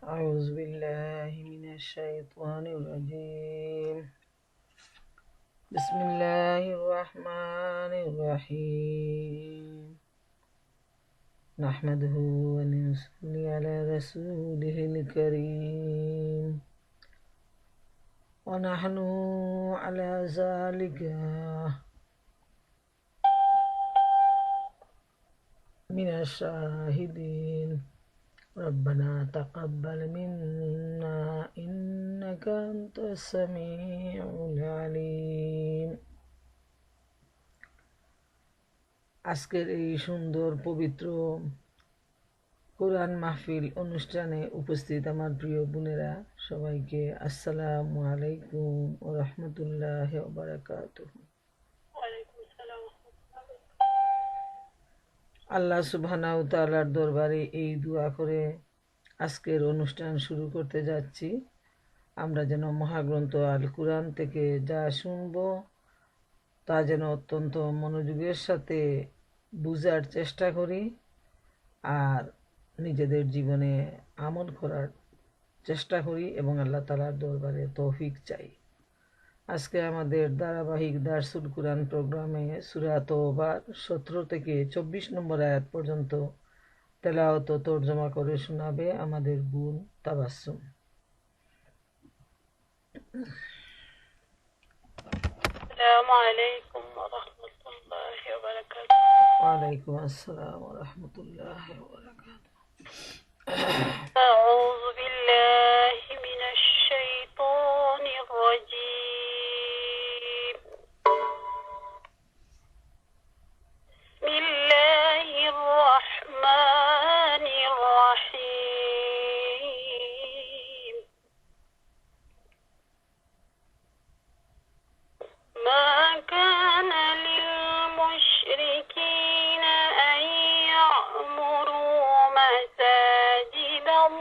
أعوذ بالله من الشيطان الرجيم بسم الله الرحمن الرحيم نحمده ونصلي على رسوله الكريم ونحن على ذلك من الشاهدين ربنا تقبل منا إنك أنت السميع العليم আজকের এই সুন্দর পবিত্র কোরআন মাহফিল অনুষ্ঠানে উপস্থিত আমার প্রিয় বোনেরা সবাইকে আসসালামু আলাইকুম ওয়া রাহমাতুল্লাহি ওয়া বারাকাতুহু। আল্লাহ সুবহানাহু ওয়া তাআলার দরবারে এই দোয়া করে আজকের অনুষ্ঠান শুরু করতে যাচ্ছি। আমরা যেন মহাগ্রন্থ আল কুরআন থেকে যা শুনব তা যেন অত্যন্ত মনোযোগের সাথে বুঝার চেষ্টা করি আর নিজেদের জীবনে আমল করার চেষ্টা করি এবং আল্লাহ তাআলার দরবারে তৌফিক চাই। আজকে আমাদের ধারাবাহিক দারসুল কুরআন প্রোগ্রামে সূরা তওবার 17 থেকে 24 নম্বর আয়াত পর্যন্ত তেলাওয়াত ও তরজমা করে শোনাবে আমাদের বোন তাবাসসুম। السلام عليكم ورحمة الله وبركاته. وعليكم السلام ورحمة الله وبركاته. أعوذ بالله من الشيطان الرجيم. بسم الله الرحمن الرحيم. ما كان للمشركين أن يعمروا مساجد الله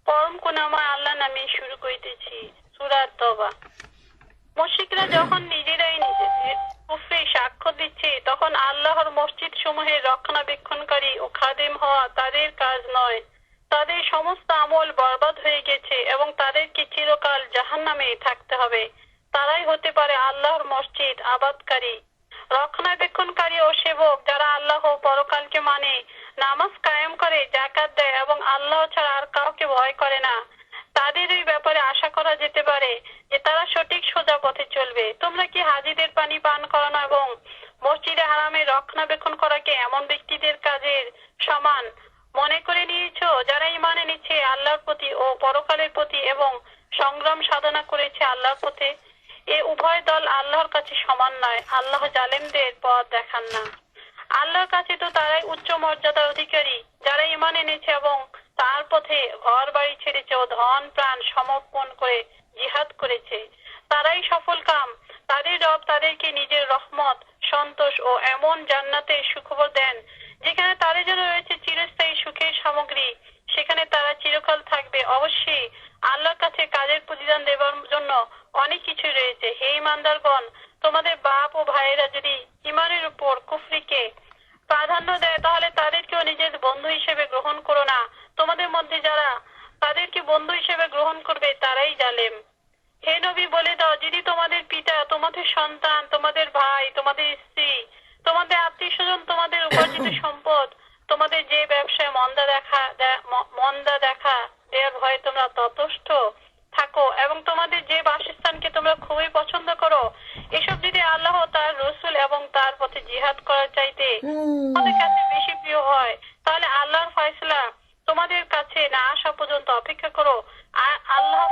পরম করুণাময় আল্লাহ নামে শুরু করিতেছি। সূরা তওবা। মুশরিকরা যখন নিজেরাই নিজেদের কুফরে সাক্ষ্য দিচ্ছে, তখন আল্লাহর মসজিদ সমূহের রক্ষণাবেক্ষণকারী ও খাদেম হওয়া তাদের কাজ নয়। তাদের সমস্ত আমল বরবাদ হয়ে গেছে এবং তাদেরকে চিরকাল জাহান্নামে থাকতে হবে। তারাই হতে পারে আল্লাহর মসজিদ আবাদকারী, রক্ষণাবেক্ষণকারী ও সেবক, যারা আল্লাহ ও পরকালকে মানে, নামাজ কায়েম করে, যাকাত দেয় এবং আল্লাহ ছাড়া আর কাউকে ভয় করে না। তাদের এই ব্যাপারে আশা করা যেতে পারে যে তারা সঠিক সোজা পথে চলবে। তোমরা কি হাজীদের পানি পান করানো এবং মসজিদে হারামের রক্ষণাবেক্ষণ করাকে এমন ব্যক্তিদের কাজের সমান মনে করে নিয়েছো, যারা ঈমান এনেছে আল্লাহর প্রতি ও পরকালের প্রতি এবং সংগ্রাম সাধনা করেছে আল্লাহর পথে? এ উভয় দল আল্লাহর কাছে সমান নয়। আল্লাহ জালেমদের পথ দেখান না। আল্লাহর কাছে তো তারাই উচ্চ মর্যাদার অধিকারী, যারা ঈমান এনেছে এবং তার পথে ঘর বাড়ি ছেড়েছে ও ধন প্রাণ সমর্পণ করে জিহাদ করেছে। তারাই সফল কাম। তাদের রব তাদেরকে নিজের রহমত, সন্তোষ ও এমন জান্নাতের সুখবর দেন যেখানে তাদের জন্য রয়েছে চিরস্থায়ী সুখের সামগ্রী। সেখানে তারা চিরকাল থাকবে। অবশ্যই আল্লাহর কাছে কাজের প্রতিদান দেবার জন্য অনেক কিছু রয়েছে। হে ঈমানদারগণ, তোমাদের বাপ ও ভাইয়েরা যদি ঈমানের উপর কুফরিকে প্রাধান্য দেয়, তাহলে তাদেরকেও নিজের বন্ধু হিসেবে গ্রহণ করো না। তোমাদের মধ্যে যারা তাদেরকে বন্ধু হিসেবে গ্রহণ করবে তারাই জালেম। হে নবী, বলে দাও, যদি তোমাদের পিতা, তোমাদের সন্তান, তোমাদের ভাই, তোমাদের স্ত্রী, তোমাদের আত্মীয় স্বজন, তোমাদের উপার্জিত সম্পদ, তোমাদের যে ব্যবসায় মন্দা দেখা দেওয়ার ভয়ে তোমরা ততস্থ থাকো এবং তোমাদের যে বাসস্থানকে তোমরা খুবই পছন্দ করো, এসব যদি আল্লাহ, তার রসুল এবং তার পথে জিহাদ করার চাইতে তোমাদের কাছে বেশি প্রিয় হয়, তাহলে আল্লাহর ফয়সালা তোমাদের কাছে না আসা পর্যন্ত অপেক্ষা করো। আর আল্লাহ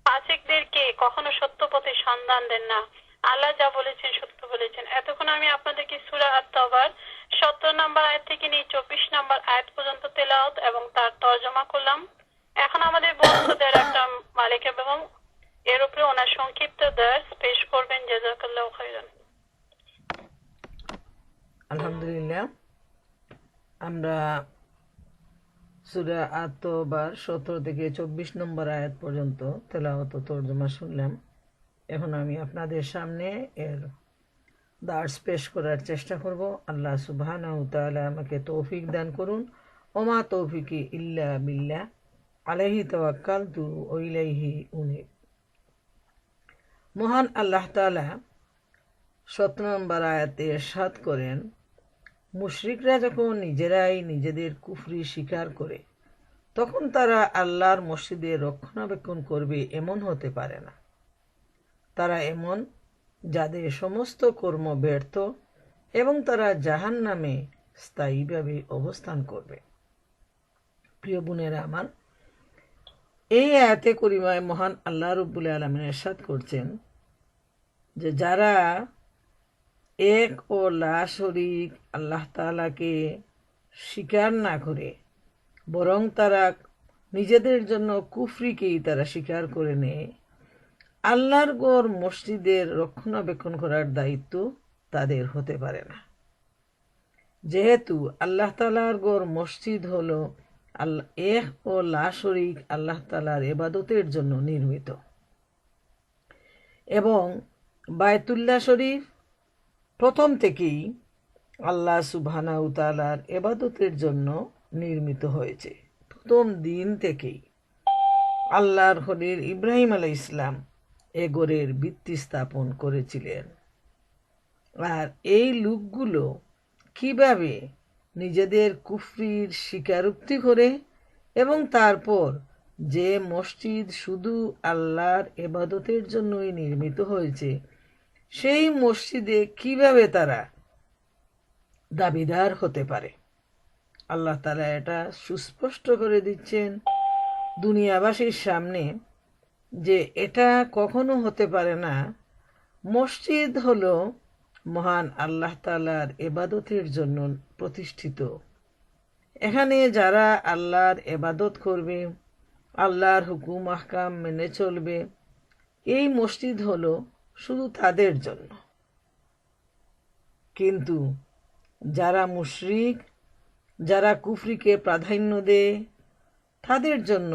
ফাসিকদেরকে কখনো সত্য পথে সন্ধান দেন না। আল্লাহ যা বলেছেন সত্য বলেছেন। এতক্ষণ আমি আপনাদেরকে সূরা আত-তাওবার 17 নম্বর আয়াত থেকে নিয়ে 24 নম্বর আয়াত পর্যন্ত তেলাওয়াত এবং তার তরজমা করলাম। এখন আমাদের বন্ধুদের একটা মালিক এবং এর উপরে ওনার সংক্ষিপ্ত দার্স পেশ করবেন। জাযাকাল্লাহু খাইরান। আলহামদুলিল্লাহ, আমরা সূরা আত-তাওবার 17 থেকে 24 নম্বর আয়াত পর্যন্ত তেলাওয়াত ও তরজমা শুনলাম। এখন আমি আপনাদের সামনে এর দার্স পেশ করার চেষ্টা করব। আল্লাহ সুবহানাহু ওয়া তাআলা আমাকে তৌফিক দান করুন। ওমা তৌফিকি ইল্লা বিল্লাহ, আলাইহি তাওয়াক্কালতু ওয়া ইলাইহি উনীব। মহান আল্লাহ তাআলা 17 নম্বর আয়াতে ইরশাদ করেন, মুশরিকরা যখন নিজেরাই নিজেদের কুফরি স্বীকার করে, তখন তারা আল্লাহর মসজিদের রক্ষণাবেক্ষণ করবে এমন হতে পারে না। তারা এমন যাদের সমস্ত কর্ম ব্যর্থ এবং তারা জাহান্নামে স্থায়ীভাবে অবস্থান করবে। প্রিয় বোনেরা আমার, এই আয়াতে করিমায় মহান আল্লাহ রাব্বুল আলামিন ইরশাদ করছেন যে যারা এক ও লা শরীক আল্লাহ তাআলাকে স্বীকার না করে, বরং তারা নিজেদের জন্য কুফরিকেই তারা স্বীকার করে নেয়, আল্লাহর ঘর মসজিদের রক্ষণাবেক্ষণ করার দায়িত্ব তাদের হতে পারে না। যেহেতু আল্লাহ তাআলার ঘর মসজিদ হলো এক ও লা শরীক আল্লাহ তাআলার ইবাদতের জন্য নির্মিত এবং বায়তুল্লাহ শরীফ প্রথম থেকেই আল্লাহ সুবহানাহু ওয়া তাআলার ইবাদতের জন্য নির্মিত হয়েছে। প্রথম দিন থেকেই আল্লাহর খলিল ইব্রাহিম আলাইহিস সালাম এ ঘরের ভিত্তি স্থাপন করেছিলেন। আর এই লোকগুলো কিভাবে নিজেদের কুফরির স্বীকারোক্তি করে এবং তারপর যে মসজিদ শুধু আল্লাহর ইবাদতের জন্যই নির্মিত হয়েছে, সেই মসজিদে কিভাবে তারা দাবিদার হতে পারে, আল্লাহ তাআলা এটা সুস্পষ্ট করে দিচ্ছেন দুনিয়াবাসীর সামনে যে এটা কখনো হতে পারে না। মসজিদ হলো মহান আল্লাহ তাআলার ইবাদতের জন্য প্রতিষ্ঠিত। এখানে যারা আল্লাহর ইবাদত করবে, আল্লাহর হুকুম আহকাম মেনে চলবে, এই মসজিদ হলো শুধু তাদের জন্য। কিন্তু যারা মুশরিক, যারা কুফরিকে প্রাধান্য দেয়, তাদের জন্য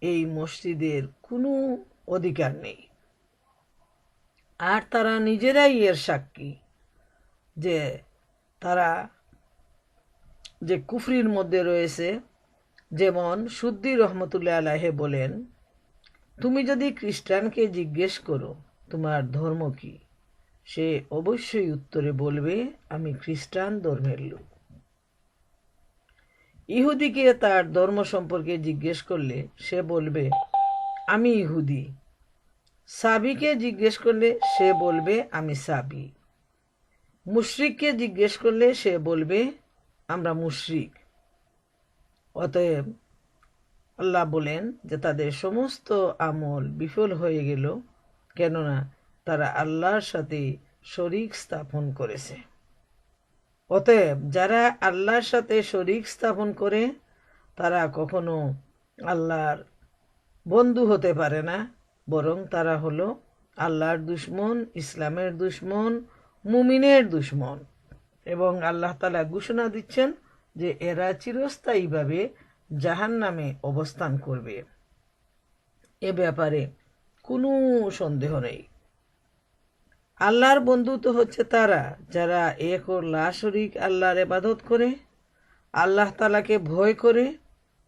এই মসজিদের কোনো অধিকার নেই। আর তারা নিজেরাই এর সাক্ষী যে তারা যে কুফরির মধ্যে রয়েছে। যেমন সুদ্দি রহমতুল্লাহ আলাইহি বলেন, তুমি যদি খ্রিস্টানকে জিজ্ঞেস করো তোমার ধর্ম কি, সে অবশ্যই উত্তরে বলবে আমি খ্রিস্টান ধর্মের লোক। ইহুদিকে তার ধর্ম সম্পর্কে জিজ্ঞেস করলে সে বলবে আমি ইহুদি। সাবিকে জিজ্ঞেস করলে সে বলবে আমি সাবি। মুশরিককে জিজ্ঞেস করলে সে বলবে আমরা মুশরিক। অতএব আল্লাহ বলেন যে তাদের সমস্ত আমল বিফল হয়ে গেল, কেননা তারা আল্লাহর সাথে শরিক স্থাপন করেছে। অতএব যারা আল্লাহর সাথে শরিক স্থাপন করে তারা কখনো আল্লাহর বন্ধু হতে পারে না, বরং তারা হলো আল্লাহর দুশমন, ইসলামের দুশমন, মুমিনের দুশমন। এবং আল্লাহ তাআলা ঘোষণা দিচ্ছেন যে এরা চিরস্থায়ীভাবে জাহান্নামে অবস্থান করবে। এ ব্যাপারে কোনো সন্দেহ নেই। আল্লাহর বন্ধু তো হচ্ছে তারা যারা এক ও লা শরীক আল্লাহর ইবাদত করে, আল্লাহ তাআলাকে ভয় করে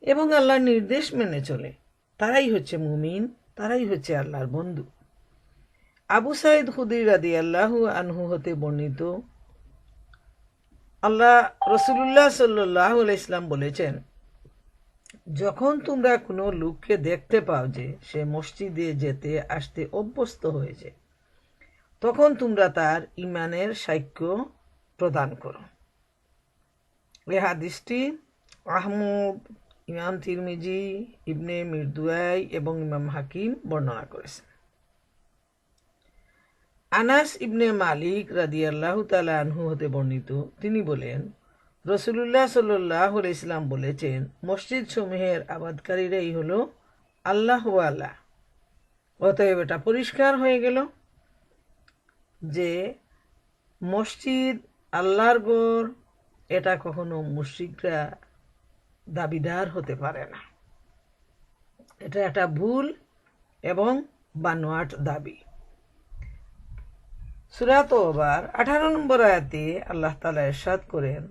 এবং আল্লাহর নির্দেশ মেনে চলে। তারাই হচ্ছে মুমিন, তারাই হচ্ছে আল্লাহর বন্ধু। আবু সাঈদ খুদরি রাদিয়াল্লাহু আনহু হতে বর্ণিত, আল্লাহ রাসূলুল্লাহ সাল্লাল্লাহু আলাইহি ওয়াসাল্লাম বলেছেন, যখন তোমরা কোনো লোককে দেখতে পাও যে সে মসজিদে যেতে আসতে অভ্যস্ত হয়েছে, তখন তোমরা তার ঈমানের সাক্ষ্য প্রদান করো। এই হাদিসটি আহমদ, ইমাম তিরমিজি, ইবনে মিরদুয়াই এবং ইমাম হাকিম বর্ণনা করেছেন। আনাস ইবনে মালিক রাদিয়াল্লাহু তাআলা আনহু হতে বর্ণিত, তিনি বলেন, রাসূলুল্লাহ সাল্লাল্লাহু আলাইহি ওয়াসাল্লাম বলেছেন, মসজিদ সমূহের আবাদকারীরাই হলো আল্লাহ ওয়ালা। অতএব এটা পরিষ্কার হয়ে গেল যে মসজিদ আল্লাহর ঘর, এটা কখনো মুশরিকরা দাবিদার হতে পারে না। এটা একটা ভুল এবং বানোয়াট দাবি। সূরা তাওবার 18 নম্বর আয়াতে আল্লাহ তাআলা ইরশাদ করেন,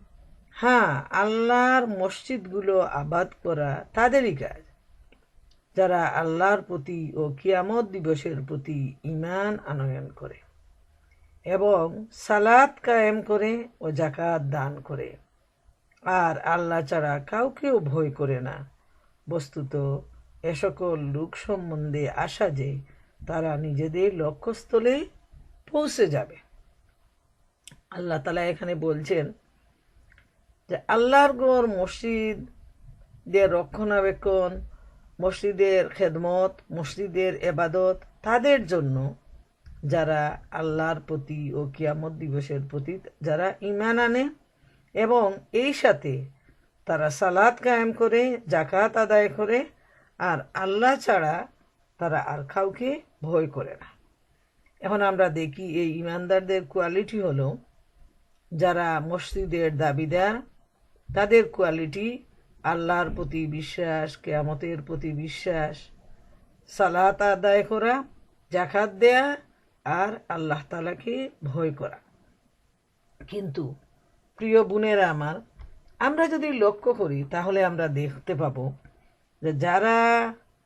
হ্যাঁ, আল্লাহর মসজিদগুলো আবাদ করা তাদেরই কাজ যারা আল্লাহর প্রতি ও কিয়ামত দিবসের প্রতি ঈমান আনয়ন করে এবং সালাত কায়েম করে ও যাকাত দান করে আর আল্লাহ ছাড়া কাউকেও ভয় করে না। বস্তুত এ সকল লোক সম্বন্ধে আশা যে তারা নিজেদের লক্ষ্যস্থলে পৌঁছে যাবে। আল্লাহ তাআলা এখানে বলছেন যে আল্লাহর ঘর, মসজিদের রক্ষণাবেক্ষণ, মসজিদের খেদমত, মসজিদের এবাদত তাদের জন্য যারা আল্লাহর প্রতি ও কিয়ামত দিবসের প্রতি যারা ঈমান আনে এবং এই সাথে তারা সালাত কায়েম করে, যাকাত আদায় করে আর আল্লাহ ছাড়া তারা আর কাউকে ভয় করে না। এখন আমরা দেখি এই ঈমানদারদের কোয়ালিটি হলো, যারা মসজিদের দাবিদার তাদের কোয়ালিটি আল্লাহর প্রতি বিশ্বাস, কিয়ামতের প্রতি বিশ্বাস, সালাত আদায় করা, যাকাত দেয়া আর আল্লাহ তাআলাকে ভয় করা। কিন্তু প্রিয় বোনেরা আমার, আমরা যদি লক্ষ্য করি তাহলে আমরা দেখতে পাবো যে যারা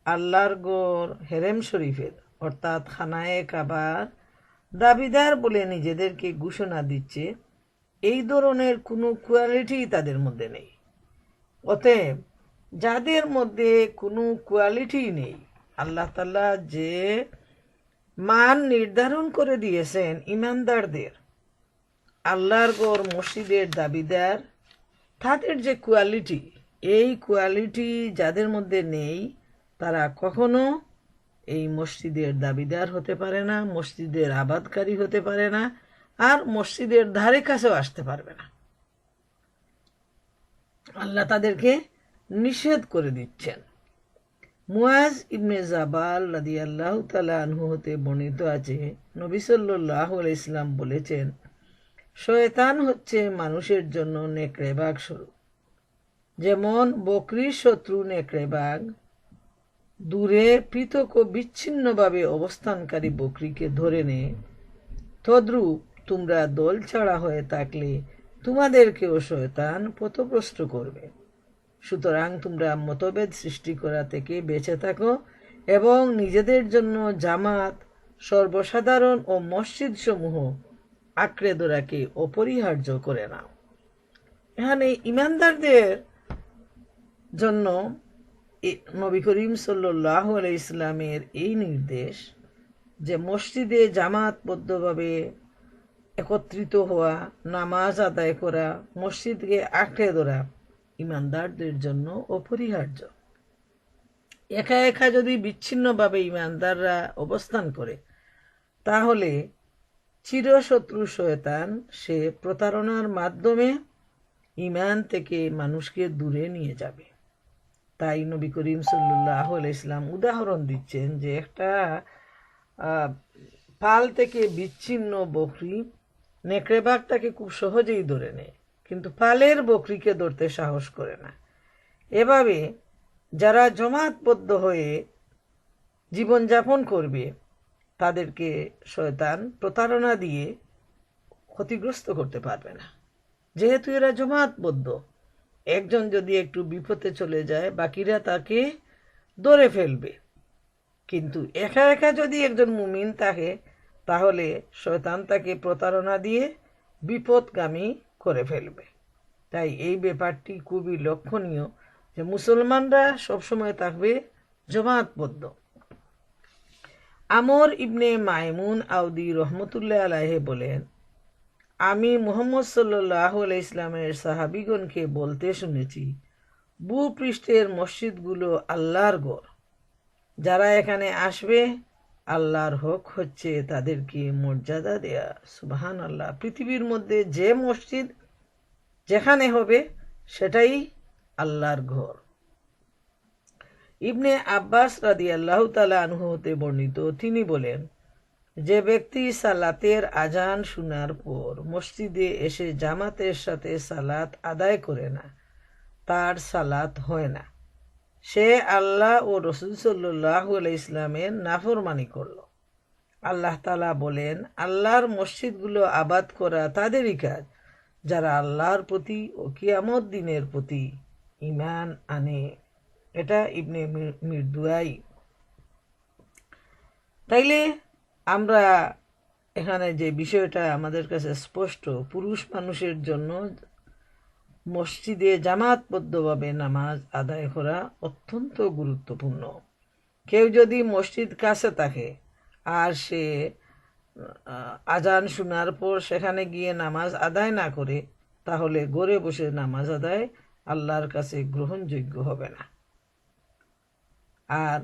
আল্লাহর ঘর হেরেম শরীফের অর্থাৎ খানায়ে কাবার দাবিদার বলে নিজেদেরকে ঘোষণা দিচ্ছে, এই ধরনের কোনো কোয়ালিটি তাদের মধ্যে নেই। অতএব যাদের মধ্যে কোনো কোয়ালিটি নেই, আল্লাহ তাআলা যে মান নির্ধারণ করে দিয়েছেন ঈমানদারদের, আল্লাহর ঘর মসজিদের দাবিদার, তাদের যে কোয়ালিটি, এই কোয়ালিটি যাদের মধ্যে নেই তারা কখনো এই মসজিদের দাবিদার হতে পারে না, মসজিদের আবাদকারী হতে পারে না আর মসজিদের ধারে কাছেও আসতে পারবে না। আল্লাহ তাদেরকে নিষেধ করে দিচ্ছেন। মুয়াজ ইবনে জাবাল রাদিয়াল্লাহু তাআলা আনহু হতে বর্ণিত আছে, নবী সাল্লাল্লাহু আলাইহি ওয়াসাল্লাম বলেছেন, শয়তান হচ্ছে মানুষের জন্য নেকড়ে বাঘ স্বরূপ। যেমন বকরির শত্রু নেকড়ে বাঘ, দূরে পৃথক ও বিচ্ছিন্নভাবে অবস্থানকারী বকরিকে ধরে নেয়, তদ্রূপ তোমরা দল ছাড়া হয়ে থাকলে তোমাদেরকেও শয়তান পথভ্রষ্ট করবে। সুতরাং তোমরা মতভেদ সৃষ্টি করা থেকে বেঁচে থাকো এবং নিজেদের জন্য জামাত, সর্বসাধারণ ও মসজিদ সমূহ আঁকড়ে ধরাকে অপরিহার্য করে নাও। এখানে ইমানদারদের জন্য নবী করিম সাল্লাল্লাহু আলাইহি ইসলামের এই নির্দেশ যে মসজিদে জামাতবদ্ধভাবে একত্রিত হওয়া, নামাজ আদায় করা, মসজিদকে আঁকড়ে ধরা ইমানদারদের জন্য অপরিহার্য। একা একা যদি বিচ্ছিন্নভাবে ইমানদাররা অবস্থান করে, তাহলে চিরশত্রু শয়তান সে প্রতারণার মাধ্যমে ঈমান থেকে মানুষকে দূরে নিয়ে যাবে। তাই নবী করিম সাল্লাল্লাহু আলাইহি ইসলাম উদাহরণ দিচ্ছেন যে একটা পাল থেকে বিচ্ছিন্ন বকরি নেকড়েবাঘ তাকে খুব সহজেই ধরে নেয়, কিন্তু পালের বকরিকে ধরতে সাহস করে না। এভাবে যারা জমাতবদ্ধ হয়ে জীবনযাপন করবে, তাদেরকে শয়তান প্রতারণা দিয়ে ক্ষতিগ্রস্ত করতে পারবে না। যেহেতু এরা জমাতবদ্ধ, একজন যদি একটু বিপদে চলে যায়, বাকিরা তাকে ধরে ফেলবে। কিন্তু একা একা যদি একজন মুমিন থাকে, তাহলে শয়তান তাকে প্রতারণা দিয়ে বিপদগামী করে ফেলবে। তাই এই ব্যাপারটি খুবই লক্ষণীয় যে মুসলমানরা সবসময় থাকবে জমাতবদ্ধ। আমর ইবনে মাইমুন আউদি রহমতুল্লাহ আলাইহি বলেন, আমি মুহাম্মদ সাল্লাল্লাহু আলাইহি ইসলামের সাহাবীগণকে বলতে শুনেছি, ভূপৃষ্ঠের মসজিদগুলো আল্লাহর ঘর। যারা এখানে আসবে, আল্লাহর হক হচ্ছে তাদেরকে মর্যাদা দেয়া। সুবহানাল্লাহ। পৃথিবীর মধ্যে যে মসজিদ যেখানে হবে, সেটাই আল্লাহর ঘর। ইবনে আব্বাস রাদিয়াল্লাহু তাআলা আনহু হতে বর্ণিত, তিনি বলেন, যে ব্যক্তি সালাতের আজান শোনার পর মসজিদে এসে জামাতের সাথে সালাত আদায় করে না, তার সালাত হয় না। সে আল্লাহ ও রাসূল সাল্লাল্লাহু আলাইহি ইসলামের নাফরমানি করল। আল্লাহ তাআলা বলেন, আল্লাহর মসজিদগুলো আবাদ করা তাদেরই কাজ যারা আল্লাহর প্রতি ও কিয়ামত দিনের প্রতি ঈমান আনে। এটা ইবনে মিরদুয়াই। তাইলে আমরা এখানে যে বিষয়টা আমাদের কাছে স্পষ্ট, পুরুষ মানুষের জন্য মসজিদে জামাতবদ্ধভাবে নামাজ আদায় করা অত্যন্ত গুরুত্বপূর্ণ। কেউ যদি মসজিদ কাছে থাকে আর সে আজান শোনার পর সেখানে গিয়ে নামাজ আদায় না করে, তাহলে ঘরে বসে নামাজ আদায় আল্লাহর কাছে গ্রহণযোগ্য হবে না। আর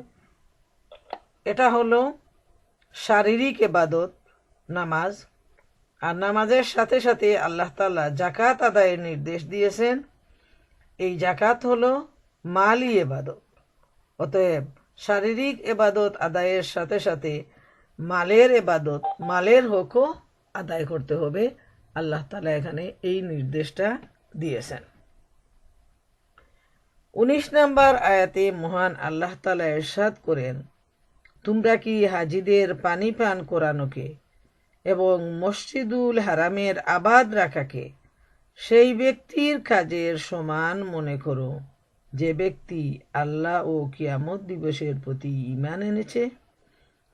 এটা হলো শারীরিক ইবাদত নামাজ। আর নামাজের সাথে সাথে আল্লাহ তাআলা যাকাত আদায়ের নির্দেশ দিয়েছেন। এই যাকাত হলো মালি ইবাদত। অতএব শারীরিক ইবাদত আদায়ের সাথে সাথে মালের ইবাদত, মালের হকও আদায় করতে হবে। আল্লাহ তাআলা এখানে এই নির্দেশটা দিয়েছেন। 19 নম্বর আয়াতে মহান আল্লাহ তাআলা ইরশাদ করেন, তোমরা কি হাজিদের পানি পান করানোকে এবং মসজিদুল হারামের আবাদ রাখাকে সেই ব্যক্তির কাজের সমান মনে করো যে ব্যক্তি আল্লাহ ও কিয়ামত দিবসের প্রতি ঈমান এনেছে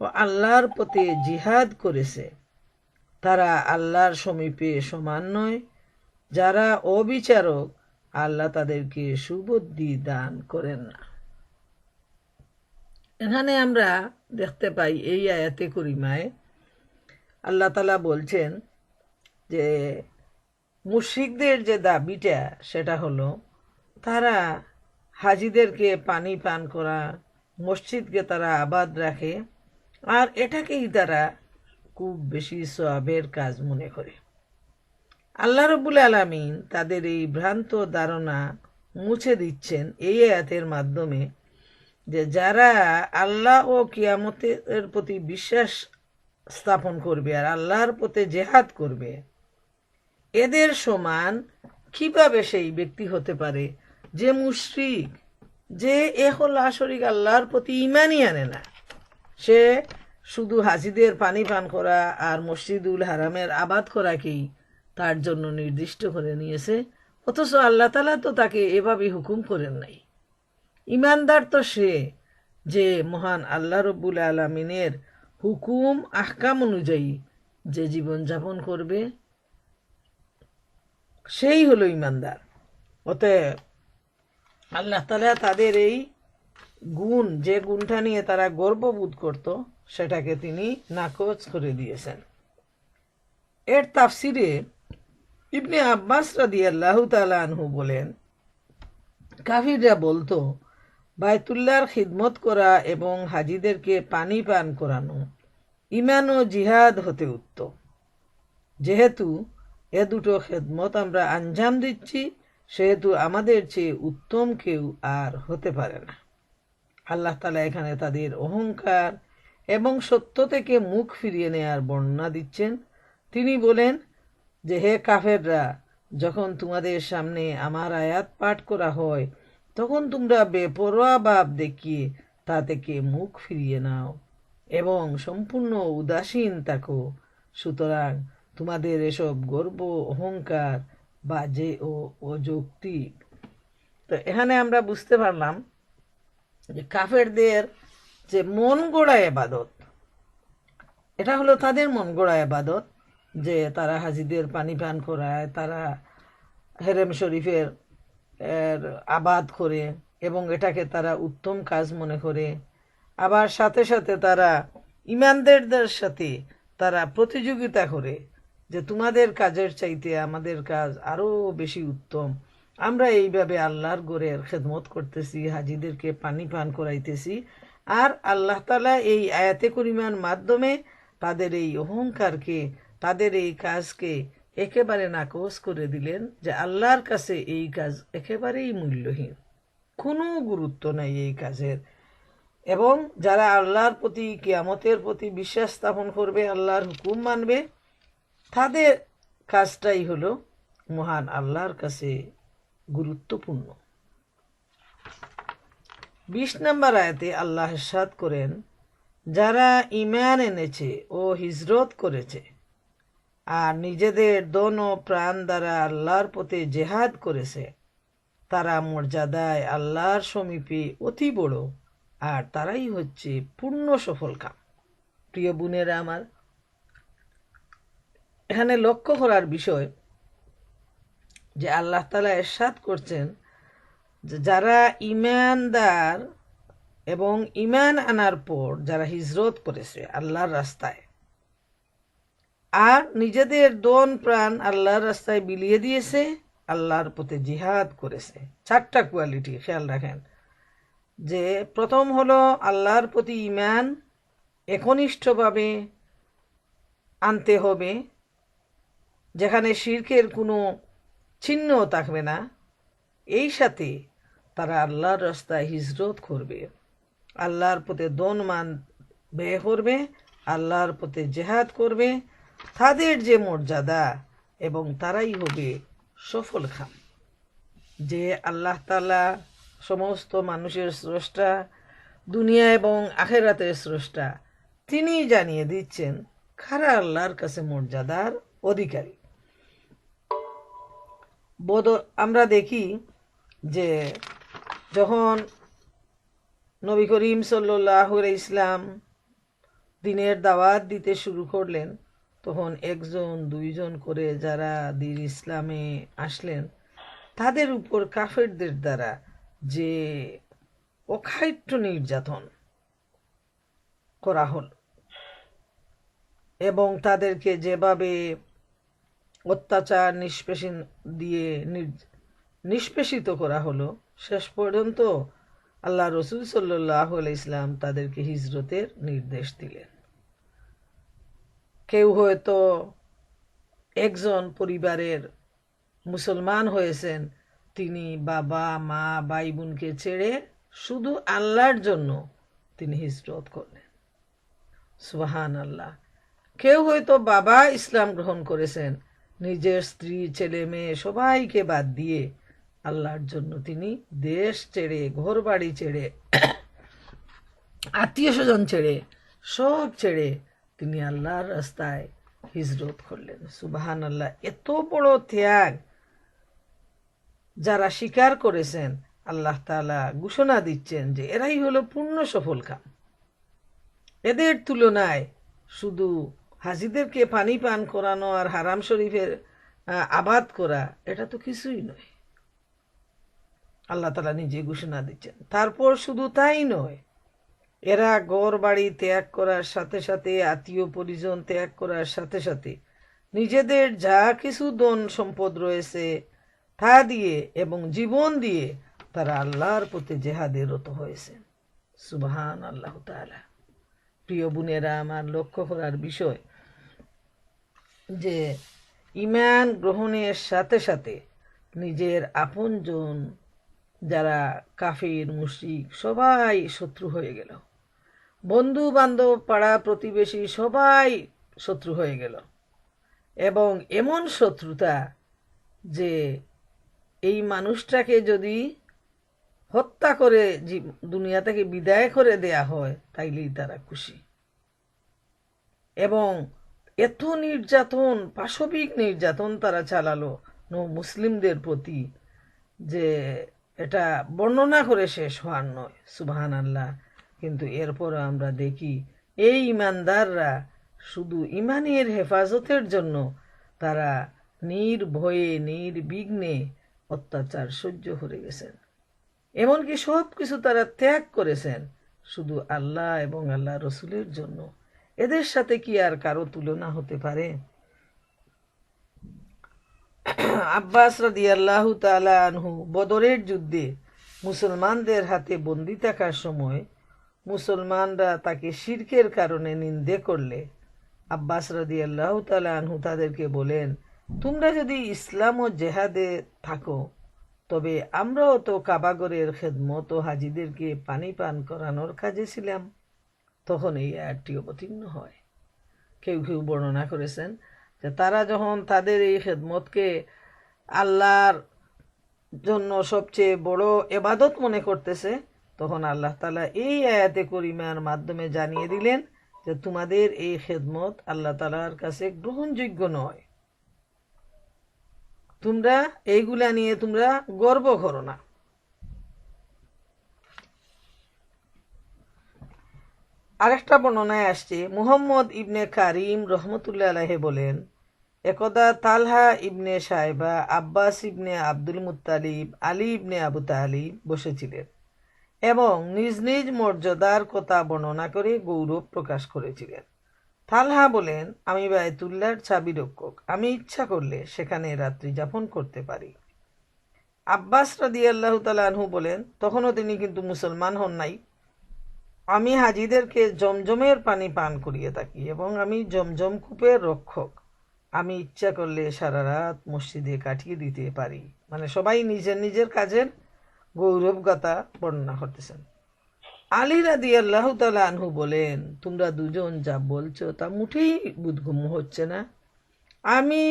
ও আল্লাহর পথে জিহাদ করেছে। তারা আল্লাহর সমীপে সমান নয়। যারা অবিচারক, আল্লাহ তাদেরকে সুবুদ্ধি দান করেন না। এখানে আমরা দেখতে পাই এই আয়াতে করিমায় আল্লাহ তাআলা বলছেন যে মুশরিকদের যে দাবিটা, সেটা হলো তারা হাজিদেরকে পানি পান করা, মসজিদকে তারা আবাদ রাখে, আর এটাকেই তারা খুব বেশি সওয়াবের কাজ মনে করে। আল্লাহ রাব্বুল আলামিন তাদের এই ভ্রান্ত ধারণা মুছে দিচ্ছেন এই আয়াতের মাধ্যমে, যে যারা আল্লাহ ও কিয়ামতের প্রতি বিশ্বাস স্থাপন করবে আর আল্লাহর পথে জেহাদ করবে, এদের সমান কিভাবে সেই ব্যক্তি হতে পারে যে মুশরিক, যে এক লা শরিক আল্লাহর প্রতি ইমানই আনে না, সে শুধু হাজিদের পানি পান করা আর মসজিদুল হারামের আবাদ করাকেই তার জন্য নির্দিষ্ট করে নিয়েছে, অথচ আল্লাহ তাআলা তো তাকে এভাবে হুকুম করেন নাই। ইমানদার তো সে যে মহান আল্লাহ রব্বুল আলামিনের হুকুম আহকাম অনুযায়ী যে জীবন যাপন করবে, সেই হলো ইমানদার। অতএব আল্লাহ তাআলা তাদের এই গুণ, যে গুণটা নিয়ে তারা গর্ববোধ করত, সেটাকে তিনি নাকচ করে দিয়েছেন। এর তাফসিরে ইবনে আব্বাস রাদিয়াল্লাহু তাআলা আনহু বলেন, কাফিররা বলতো বায়তুল্লাহর খিদমত করা এবং হাজিদেরকে পানি পান করানো ঈমান ও জিহাদ হতে উত্তম। যেহেতু এ দুটো খেদমত আমরা আঞ্জাম দিচ্ছি, সেহেতু আমাদের চেয়ে উত্তম কেউ আর হতে পারে না। আল্লাহ তাআলা এখানে তাদের অহংকার এবং সত্য থেকে মুখ ফিরিয়ে নেয়ার বর্ণনা দিচ্ছেন। তিনি বলেন যে, হে কাফেররা, যখন তোমাদের সামনে আমার আয়াত পাঠ করা হয়, তখন তোমরা বেপরোয়া ভাব দেখিয়ে তা থেকে মুখ ফিরিয়ে নাও এবং সম্পূর্ণ উদাসীন থাকো। সুতরাং তোমাদের এসব গর্ব, অহংকার বাজে ও অযৌক্তিক। তো এখানে আমরা বুঝতে পারলাম যে কাফেরদের যে মন গড়া ইবাদত, এটা হলো তাদের মন গড়া ইবাদত, যে তারা হাজিদের পানি পান করায়, তারা হেরেম শরীফের আবাদ করে এবং এটাকে তারা উত্তম কাজ মনে করে। আবার সাথে সাথে তারা ইমানদারদের সাথে তারা প্রতিযোগিতা করে যে তোমাদের কাজের চাইতে আমাদের কাজ আরো বেশি উত্তম, আমরা এইভাবে আল্লাহর ঘরের খেদমত করতেছি, হাজিদেরকে পানি পান করাইতেছি। আর আল্লাহ তাআলা এই আয়াতে করিমার মাধ্যমে তাদের এই অহংকারকে, তাদের এই কাজকে একেবারে নাকচ করে দিলেন, যে আল্লাহর কাছে এই কাজ একেবারেই মূল্যহীন, কোনো গুরুত্ব নাই এই কাজের। এবং যারা আল্লাহর প্রতি, কিয়ামতের প্রতি বিশ্বাস স্থাপন করবে, আল্লাহর হুকুম মানবে, তাদের কাজটাই হলো মহান আল্লাহর কাছে গুরুত্বপূর্ণ। 20 নম্বর আয়াতে আল্লাহ ইরশাদ করেন, যারা ঈমান এনেছে ও হিজরত করেছে আর নিজেদের দন ও প্রাণ দ্বারা আল্লাহর পথে জেহাদ করেছে, তারা মর্যাদায় আল্লাহর সমীপে অতি বড়, আর তারাই হচ্ছে পূর্ণ সফলকাম। প্রিয় বোনেরা আমার, এখানে লক্ষ্য করার বিষয় যে আল্লাহ তাআলা ইরশাদ করছেন যে যারা ঈমানদার এবং ঈমান আনার পর যারা হিজরত করেছে আল্লাহর রাস্তায়, আর নিজেদের দন প্রাণ আল্লাহর রাস্তায় বিলিয়ে দিয়েছে, আল্লাহর পথে জিহাদ করেছে। 4টা কোয়ালিটি খেয়াল রাখেন। যে প্রথম হলো আল্লাহর প্রতি ঈমান একনিষ্ঠভাবে আনতে হবে, যেখানে শিরকের কোনো চিহ্নও থাকবে না। এই সাথে তারা আল্লাহর রাস্তায় হিজরত করবে, আল্লাহর পথে দন মান ব্যয় করবে, আল্লাহর পথে জেহাদ করবে। তাদের যে মর্যাদা, এবং তারাই হবে সফলকাম। যে আল্লাহ তাআলা সমস্ত মানুষের স্রষ্টা, দুনিয়া এবং আখিরাতের স্রষ্টা, তিনি জানিয়ে দিচ্ছেন কারা আল্লাহর কাছে মর্যাদার অধিকারী। আমরা দেখি যে যখন নবী করিম সাল্লাল্লাহু আলাইহি ওয়াসাল্লাম দ্বীনের দাওয়াত দিতে শুরু করলেন, তখন 1 জন 2 জন করে যারা দ্বীন ইসলামে আসলেন, তাদের উপর কাফেরদের দ্বারা যে অখাদ্য নির্যাতন করা হল এবং তাদেরকে যেভাবে অত্যাচার নিষ্পেষিত করা হলো, শেষ পর্যন্ত আল্লাহ রসুল সাল্লাল্লাহু আলাইহি ওয়াসাল্লাম তাদেরকে হিজরতের নির্দেশ দিলেন। কেউ হয়তো একজন পরিবারের মুসলমান হয়েছেন, তিনি বাবা মা ভাই বোনকে ছেড়ে শুধু আল্লাহর জন্য তিনি হিজরত করলেন। সুবহানাল্লাহ। কেউ হয়তো বাবা ইসলাম গ্রহণ করেছেন, নিজের স্ত্রী ছেলে মেয়ে সবাইকে বাদ দিয়ে আল্লাহর জন্য তিনি দেশ ছেড়ে, ঘর বাড়ি ছেড়ে, আত্মীয় স্বজন ছেড়ে, সব ছেড়ে তিনি আল্লাহর রাস্তায় হিজরত করলেন। সুবহান আল্লাহ। এত বড় ত্যাগ যারা স্বীকার করেছেন, আল্লাহ তাআলা ঘোষণা দিচ্ছেন যে এরাই হলো পূর্ণ সফল কাম। এদের তুলনায় শুধু হাজিদেরকে পানি পান করানো আর হারাম শরীফের আবাদ করা, এটা তো কিছুই নয়। আল্লাহ তাআলা নিজে ঘোষণা দিচ্ছেন। তারপর শুধু তাই নয়, এরা ঘর বাড়ি ত্যাগ করার সাথে সাথে, আত্মীয় পরিজন ত্যাগ করার সাথে সাথে, নিজেদের যা কিছু ধন সম্পদ রয়েছে তা দিয়ে এবং জীবন দিয়ে তারা আল্লাহর পথে জেহাদে রত হয়েছেন। সুবহান আল্লাহ তাআলা। প্রিয় বোনেরা, আমার লক্ষ্য করার বিষয় যে ঈমান গ্রহণের সাথে সাথে নিজের আপনজন যারা কাফির মুশরিক সবাই শত্রু হয়ে গেল, বন্ধু বান্ধব পাড়া প্রতিবেশী সবাই শত্রু হয়ে গেল, এবং এমন শত্রুতা যে এই মানুষটাকে যদি হত্যা করে দুনিয়া থেকে বিদায় করে দেয়া হয় তাইলেই তারা খুশি। এবং এত নির্যাতন, পাশবিক নির্যাতন তারা চালালো মুসলিমদের প্রতি যে এটা বর্ণনা করে শেষ হওয়ার নয়। সুবহান আল্লাহ। কিন্তু এরপর আমরা দেখি এই ইমানদাররা শুধু ইমানের হেফাজতের জন্য তারা নির্ভয়ে নির্বিঘ্নে অত্যাচার সহ্য করে গেছেন। এমনকি সব কিছু তারা ত্যাগ করেছেন শুধু আল্লাহ এবং আল্লাহ রসুলের জন্য। এদের সাথে কি আর কারো তুলনা হতে পারে? আব্বাস রাদিয়াল্লাহু তাআলা আনহু বদরের যুদ্ধে মুসলমানদের হাতে বন্দী থাকার সময় মুসলমানরা তাকে শিরকের কারণে নিন্দে করলে আব্বাস রাদিয়াল্লাহু তাআলা আনহু তাদেরকে বলেন, তোমরা যদি ইসলাম ও জেহাদে থাকো তবে আমরাও তো কাবাগরের খেদমত ও হাজিদেরকে পানি পান করানোর কাজে ছিলাম। তখন এই আয়াতটি অবতীর্ণ হয়। কেউ কেউ বর্ণনা করেছেন যে তারা যখন তাদের এই খেদমতকে আল্লাহর জন্য সবচেয়ে বড় ইবাদত মনে করতেছে, তখন আল্লাহ তাআলা এই আয়াতে করিমার মাধ্যমে জানিয়ে দিলেন যে তোমাদের এই খেদমত আল্লাহ তাআলার কাছে গ্রহণযোগ্য নয়, তোমরা এইগুলা নিয়ে তোমরা গর্ব করো না। আরেকটা বর্ণনায় আসছে, মুহাম্মদ ইবনে কারিম রহমতুল্লাহ আলাইহি বলেন, একদা তালহা ইবনে সাইবা, আব্বাস ইবনে আব্দুল মুত্তালিব, আলী ইবনে আবু তালিব বসেছিলেন এবং নিজ নিজ মর্যাদার কথা বর্ণনা করে গৌরব প্রকাশ করেছিলেন। তালহা বলেন, আমি বায়তুল্লাহর চাবি রক্ষক, আমি ইচ্ছা করলে সেখানে রাত্রি যাপন করতে পারি। আব্বাস রাদিয়াল্লাহু তাআলা আনহু বলেন, তখনও তিনি কিন্তু মুসলমান হন নাই, আমি হাজিদেরকে জমজমের পানি পান করিয়ে থাকি এবং আমি জমজম কূপের রক্ষক, আমি ইচ্ছা করলে সারা রাত মসজিদে কাটিয়ে দিতে পারি। মানে সবাই নিজের নিজের কাজের গৌরব গাথা বর্ণনা করতেছেন। আলী রাদিয়াল্লাহু তাআলা আনহু বলেন, তোমরা দুজন যা বলছো তা মুঠেই বোধগম্য হচ্ছে না। আমি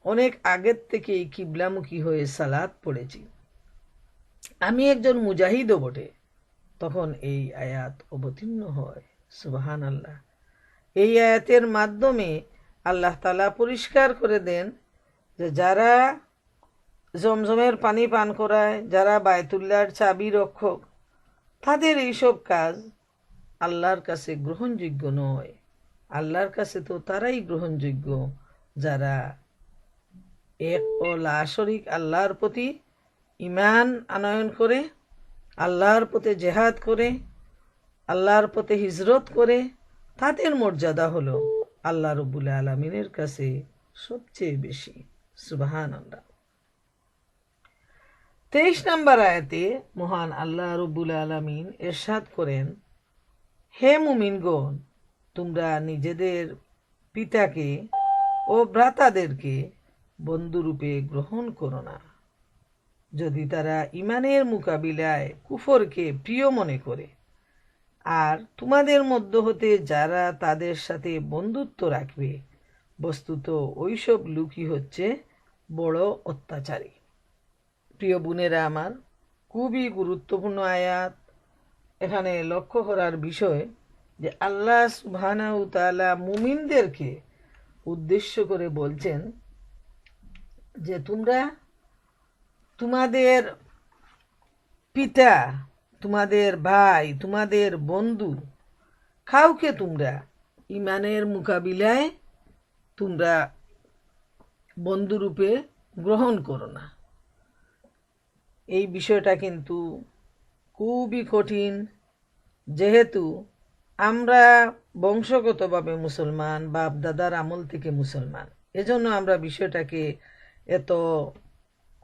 অনেক আগের থেকেই কিবলামুখী হয়ে সালাত পড়েছি, আমি একজন মুজাহিদও বটে। তখন এই আয়াত অবতীর্ণ হয়। সুবহান আল্লাহ। এই আয়াতের মাধ্যমে আল্লাহ তাআলা পরিষ্কার করে দেন যে যারা জমজমের পানি পান করায়, যারা বায়তুল্লাহর চাবি রক্ষক, তাদের এইসব কাজ আল্লাহর কাছে গ্রহণযোগ্য নয়। আল্লাহর কাছে তো তারাই গ্রহণযোগ্য যারা এক ও লা শরীক আল্লাহর প্রতি ঈমান আনয়ন করে, আল্লাহর পথে জেহাদ করে, আল্লাহর পথে হিজরত করে। তাদের মর্যাদা হলো আল্লাহ রব্বুল আলামিনের কাছে সবচেয়ে বেশি। সুবহানাল্লাহ। 23 নম্বর আয়াতে মহান আল্লাহ রব্বুল আলামিন ইরশাদ করেন, হে মুমিনগণ, তোমরা নিজেদের পিতাকে ও ভ্রাতাদেরকে বন্ধুরূপে গ্রহণ করো না, যদি তারা ঈমানের মোকাবিলায় কুফরকে প্রিয় মনে করে, আর তোমাদের মধ্য হতে যারা তাদের সাথে বন্ধুত্ব রাখবে, বস্তুত ওইসব লোকই হচ্ছে বড় অত্যাচারী। প্রিয় বোনেরা আমার, খুবই গুরুত্বপূর্ণ আয়াত। এখানে লক্ষ্য করার বিষয় যে আল্লাহ সুবহানাহু ওয়া তাআলা মুমিনদেরকে উদ্দেশ্য করে বলছেন যে তোমরা তোমাদের পিতা, তোমাদের ভাই, তোমাদের বন্ধু, কাউকে তোমরা ইমানের মোকাবিলায় তোমরা বন্ধুরূপে গ্রহণ করো না। এই বিষয়টা কিন্তু খুবই কঠিন, যেহেতু আমরা বংশগতভাবে মুসলমান, বাপ দাদার আমল থেকে মুসলমান। এজন্য আমরা বিষয়টাকে এত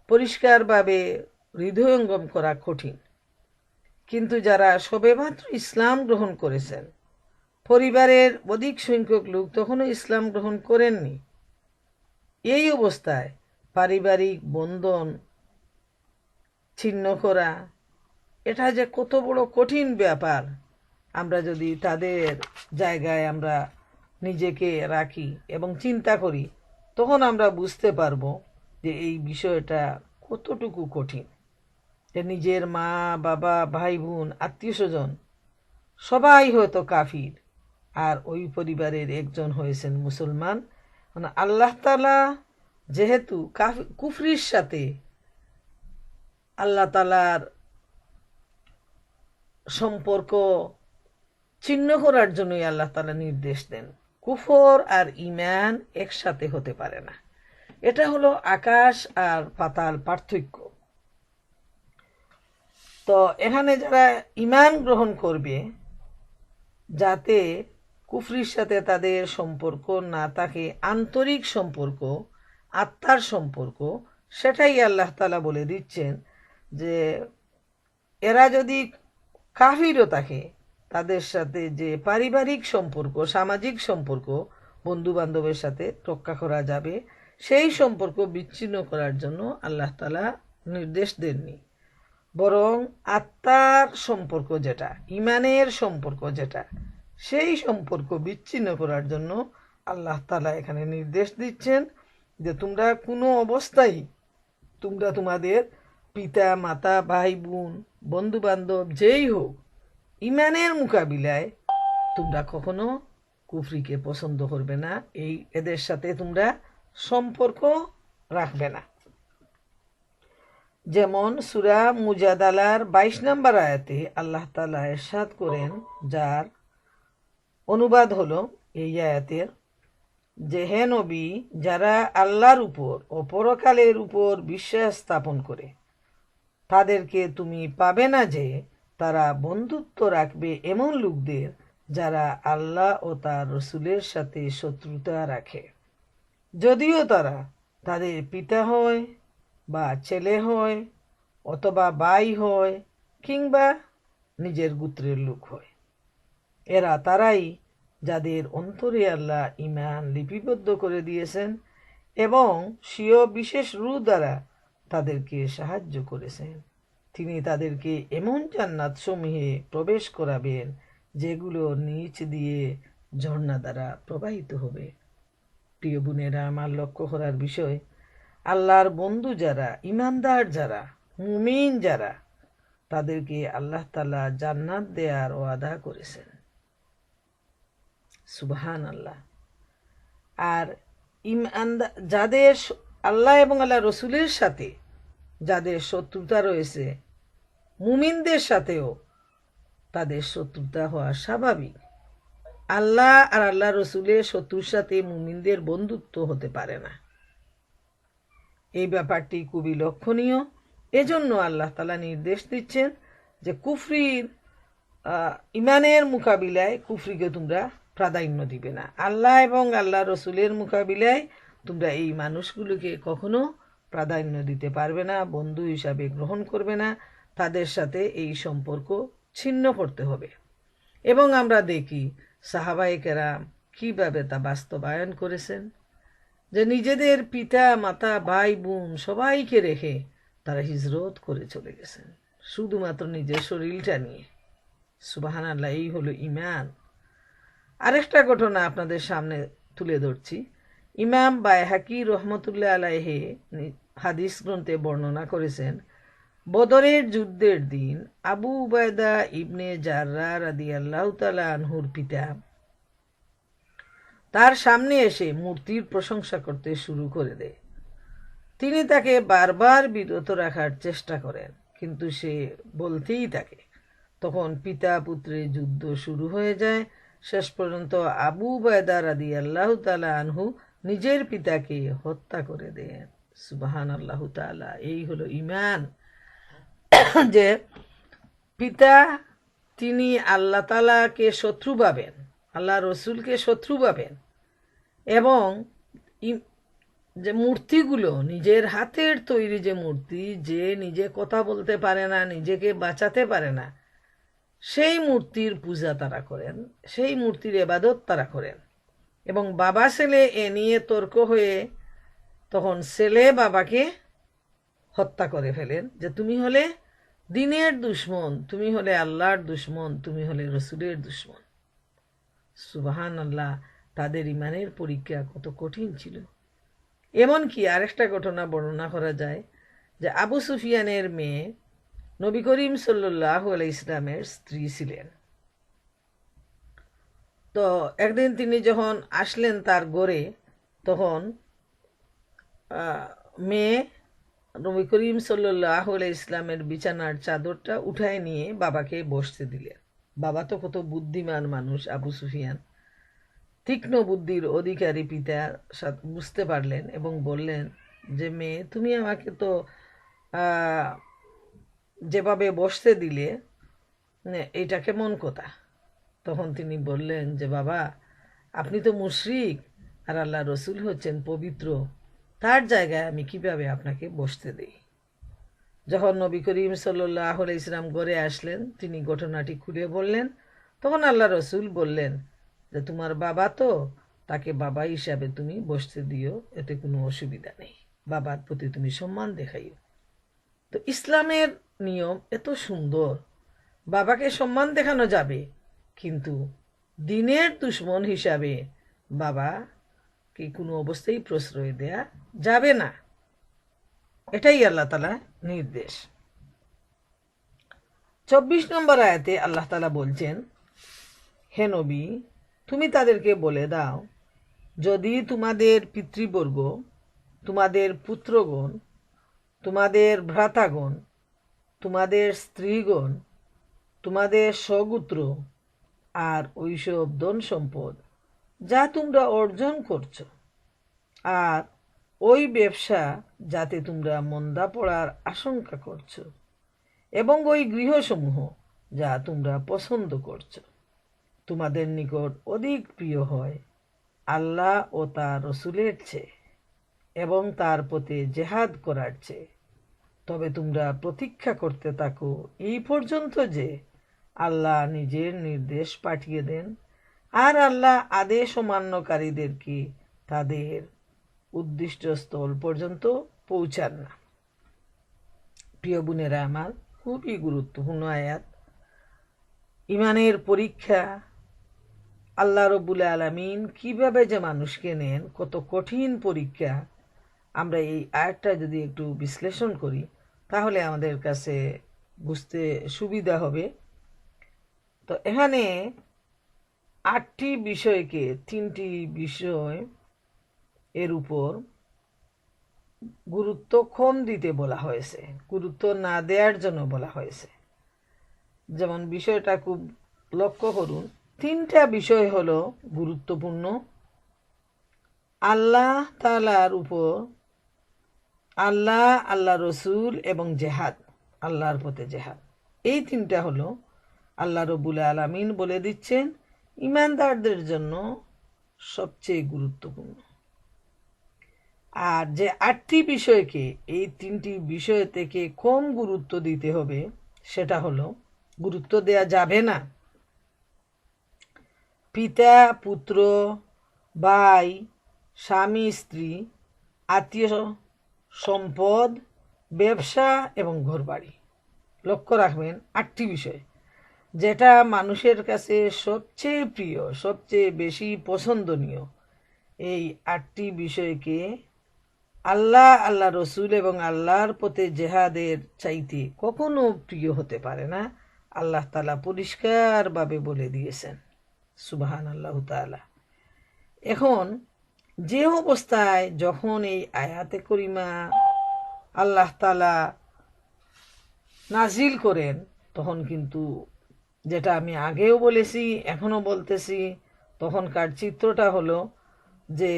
পরিষ্কারভাবে হৃদয়ঙ্গম করা কঠিন। কিন্তু যারা সবেমাত্র ইসলাম গ্রহণ করেছেন, পরিবারের অধিক সংখ্যক লোক তখনও ইসলাম গ্রহণ করেননি, এই অবস্থায় পারিবারিক বন্ধন ছিন্ন করা, এটা যে কত বড় কঠিন ব্যাপার, আমরা যদি তাদের জায়গায় আমরা নিজেকে রাখি এবং চিন্তা করি, তখন আমরা বুঝতে পারবো যে এই বিষয়টা কতটুকু কঠিন। যে নিজের মা বাবা, ভাই বোন, আত্মীয় স্বজন সবাই হয়তো কাফির, আর ওই পরিবারের একজন হয়েছেন মুসলমান। মানে আল্লাহ তাআলা যেহেতু কুফরির সাথে আল্লাহ তাআলার সম্পর্ক ছিন্ন করার জন্যই আল্লাহ তাআলা নির্দেশ দেন। কুফর আর ঈমান একসাথে হতে পারে না। এটা হলো আকাশ আর পাতাল পার্থক্য। তো এখানে যারা ঈমান গ্রহণ করবে, যাতে কুফরির সাথে তাদের সম্পর্ক না থাকে, আন্তরিক সম্পর্ক, আত্মার সম্পর্ক, সেটাই আল্লাহ তাআলা বলে দিচ্ছেন যে এরা যদি কাফিরও থাকে, তাদের সাথে যে পারিবারিক সম্পর্ক, সামাজিক সম্পর্ক, বন্ধু বান্ধবের সাথে রক্ষা করা যাবে, সেই সম্পর্ক বিচ্ছিন্ন করার জন্য আল্লাহ তাআলা নির্দেশ দেননি। বরং আত্মার সম্পর্ক যেটা, ঈমানের সম্পর্ক যেটা, সেই সম্পর্ক বিচ্ছিন্ন করার জন্য আল্লাহ তাআলা এখানে নির্দেশ দিচ্ছেন যে তোমরা কোনো অবস্থায় তোমরা তোমাদের পিতা মাতা, ভাই বোন, বন্ধু বান্ধব যেই হোক, ঈমানের মোকাবিলায় তোমরা কখনো কুফরিকে পছন্দ করবে না, এদের সাথে তোমরা সম্পর্ক রাখবে না। যেমন সূরা মুজাদালার 22 নম্বর আয়াতে আল্লাহ তাআলা ইরশাদ করেন, যার অনুবাদ হলো এই আয়াতের, যে হে নবী, যারা আল্লাহর উপর ও পরকালের উপর বিশ্বাস স্থাপন করে, তাদেরকে তুমি পাবে না যে তারা বন্ধুত্ব রাখবে এমন লোকদের যারা আল্লাহ ও তার রসুলের সাথে শত্রুতা রাখে, যদিও তারা তাদের পিতা হয় বা ছেলে হয় অথবা ভাই হয় কিংবা নিজের গোত্রের লোক হয়। এরা তারাই যাদের অন্তরে আল্লাহ ঈমান লিপিবদ্ধ করে দিয়েছেন এবং স্বীয় বিশেষ রূহ দ্বারা তাদেরকে সাহায্য করেছেন। তিনি তাদেরকে এমন জান্নাত সমূহে প্রবেশ করাবেন যেগুলো নিচ দিয়ে ঝর্ণা দ্বারা প্রবাহিত হবে। প্রিয় বোনেরা আমার, লক্ষ্য করার বিষয়, আল্লাহর বন্ধু যারা, ঈমানদার যারা, মুমিন যারা, তাদেরকে আল্লাহ তাআলা জান্নাত দেওয়ার ওয়াদা করেছেন। সুবহানাল্লাহ। আর যাদের আল্লাহ এবং আল্লাহ রসুলের সাথে যাদের শত্রুতা রয়েছে, মুমিনদের সাথেও তাদের শত্রুতা হওয়া স্বাভাবিক। আল্লাহ আর আল্লাহ রসুলের শত্রুর সাথে মুমিনদের বন্ধুত্ব হতে পারে না। এই ব্যাপারটি খুবই লক্ষণীয়। এজন্য আল্লাহ তাআলা নির্দেশ দিচ্ছেন যে কুফরির ঈমানের মোকাবিলায় কুফরিকে তোমরা প্রাধান্য দিবে না। আল্লাহ এবং আল্লাহ রসুলের মোকাবিলায় তোমরা এই মানুষগুলোকে কখনো প্রাধান্য দিতে পারবে না, বন্ধু হিসাবে গ্রহণ করবে না, তাদের সাথে এই সম্পর্ক ছিন্ন করতে হবে। এবং আমরা দেখি সাহাবায়ে কেরাম কিভাবে তা বাস্তবায়ন করেছেন, যে নিজেদের পিতা মাতা, ভাই বোন সবাইকে রেখে তারা হিজরত করে চলে গেছেন শুধুমাত্র নিজের শরীরটা নিয়ে। সুবহানাল্লাহ। এই হলো ঈমান। আরেকটা ঘটনা আপনাদের সামনে তুলে ধরছি। ইমাম বাইহাকি রহমতুল্লাহ আলাইহি হাদিস গ্রন্থে বর্ণনা করেছেন, বদরের যুদ্ধের দিন আবু উবায়দা ইবনে জাররা রাদিয়াল্লাহু তাআলা আনহুর পিতা তার সামনে এসে মূর্তির প্রশংসা করতে শুরু করে দেয়। তিনি তাকে বারবার বিরত রাখার চেষ্টা করেন, কিন্তু সে বলতেই থাকে। তখন পিতা পুত্রের যুদ্ধ শুরু হয়ে যায়। শেষ পর্যন্ত আবু উবায়দা রাদিয়াল্লাহু তাআলা আনহু নিজের পিতাকে হত্যা করে দেন। সুবহানাল্লাহু তাআলা। এই হলো ঈমান, যে পিতা তিনি আল্লাহ তাআলাকে শত্রু ভাবেন, আল্লাহ রসুলকে শত্রু ভাবেন, এবং যে মূর্তিগুলো নিজের হাতের তৈরি, যে মূর্তি, যে নিজে কথা বলতে পারে না, নিজেকে বাঁচাতে পারে না, সেই মূর্তির পূজা তারা করেন, সেই মূর্তির ইবাদত তারা করেন। এবং বাবা ছেলে এ নিয়ে তর্ক হয়ে তখন ছেলে বাবাকে হত্যা করে ফেলেন, যে তুমি হলে দিনের দুশ্মন, তুমি হলে আল্লাহর দুশ্মন, তুমি হলে রসুলের দুশ্মন। সুবহানাল্লাহ। তাদের ইমানের পরীক্ষা কত কঠিন ছিল। এমনকি আরেকটা ঘটনা বর্ণনা করা যায়, যে আবু সুফিয়ানের মেয়ে নবী করিম সাল্লাল্লাহু আলাইহি ইসলামের স্ত্রী ছিলেন। তো একদিন তিনি যখন আসলেন তার ঘরে, তখন মেয়ে নবী করিম সাল্লাল্লাহু আলাইহি ইসলামের বিছানার চাদরটা উঠায় নিয়ে বাবাকে বসতে দিলেন। বাবা তো কত বুদ্ধিমান মানুষ, আবু সুফিয়ান, তীক্ষ্ণ বুদ্ধির অধিকারী পিতা বুঝতে পারলেন এবং বললেন যে, মেয়ে, তুমি আমাকে তো যেভাবে বসতে দিলে, এটা কেমন কথা? তখন তিনি বললেন যে, বাবা, আপনি তো মুশরিক আর আল্লাহ রসুল হচ্ছেন পবিত্র, তার জায়গায় আমি কিভাবে আপনাকে বসতে দিই? যখন নবী করিম সাল্লাল্লাহু আলাইহি ইসলাম ঘরে আসলেন, তিনি ঘটনাটি খুলে বললেন। তখন আল্লাহ রসুল বললেন যে, তোমার বাবা তো, তাকে বাবা হিসাবে তুমি বসতে দিও, এতে কোনো অসুবিধা নেই, বাবার প্রতি তুমি সম্মান দেখাইও। তো ইসলামের নিয়ম এত সুন্দর, বাবাকে সম্মান দেখানো যাবে, কিন্তু দিনের দুশ্মন হিসাবে বাবাকে কোনো অবস্থায় প্রশ্রয় দেয়া যাবে না। এটাই আল্লাহ তাআলা নির্দেশ। 24 নম্বর আয়াতে আল্লাহ তাআলা বলছেন, হে নবী, তুমি তাদেরকে বলে দাও, যদি তোমাদের পিতৃবর্গ, তোমাদের পুত্রগণ, তোমাদের ভ্রাতাগণ, তোমাদের স্ত্রীগণ, তোমাদের স্বগোত্র আর ওইসব ধন সম্পদ যা তোমরা অর্জন করছো, আর ওই ব্যবসা যাতে তোমরা মন্দা পড়ার আশঙ্কা করছো, এবং ওই গৃহসমূহ যা তোমরা পছন্দ করছো, তোমাদের নিকট অধিক প্রিয় হয় আল্লাহ ও তার রসুলের চেয়ে এবং তার পথে জেহাদ করার চেয়ে, তবে তোমরা প্রতীক্ষা করতে থাকো এই পর্যন্ত যে আল্লাহ নিজের নির্দেশ পাঠিয়ে দেন, আর আল্লাহ আদেশ অমান্যকারীদেরকে তাদের উদ্দিষ্ট স্থল পর্যন্ত পৌঁছান না। প্রিয় বোনেরা আমার, খুবই গুরুত্বপূর্ণ আয়াত। ইমানের পরীক্ষা, আল্লাহ রব্বুল আলামিন কিভাবে যে মানুষকে নেন, কত কঠিন পরীক্ষা। আমরা এই আয়াতটা যদি একটু বিশ্লেষণ করি, তাহলে আমাদের কাছে বুঝতে সুবিধা হবে। তো এখানে 8টি বিষয়কে 3টি বিষয় এর উপর গুরুত্ব কম দিতে বলা হয়েছে, গুরুত্ব না দেওয়ার জন্য বলা হয়েছে। যেমন বিষয়টা খুব লক্ষ্য করুন, 3টা বিষয় হলো গুরুত্বপূর্ণ। আল্লাহ তাআলার উপর, আল্লাহ, আল্লাহ রসুল এবং জেহাদ, আল্লাহর পথে জেহাদ, এই 3টা হলো আল্লাহ রব্বুল আলামিন বলে দিচ্ছেন ইমানদারদের জন্য সবচেয়ে গুরুত্বপূর্ণ। আর যে 8টি বিষয়কে এই 3টি বিষয় থেকে কম গুরুত্ব দিতে হবে, সেটা হলো, গুরুত্ব দেয়া যাবে না পিতা পুত্র, ভাই, স্বামী স্ত্রী, আত্মীয় সম্পদ, ব্যবসা এবং ঘরবাড়ি। লক্ষ্য রাখবেন 8টি বিষয়, যেটা মানুষের কাছে সবচেয়ে প্রিয়, সবচেয়ে বেশি পছন্দনীয়, এই 8টি বিষয়কে আল্লাহ, আল্লাহ রসুল এবং আল্লাহর পথে জেহাদের চাইতে কখনো প্রিয় হতে পারে না। আল্লাহ তাআলা পরিষ্কারভাবে বলে দিয়েছেন। সুবহান আল্লাহ তাআলা। এখন যে অবস্থায় যখন এই আয়াতে করিমা আল্লাহ তাআলা নাজিল করেন, তখন কিন্তু যেটা আমি আগেও বলেছি এখনো বলতেছি, তখনকার চিত্রটা হলো যে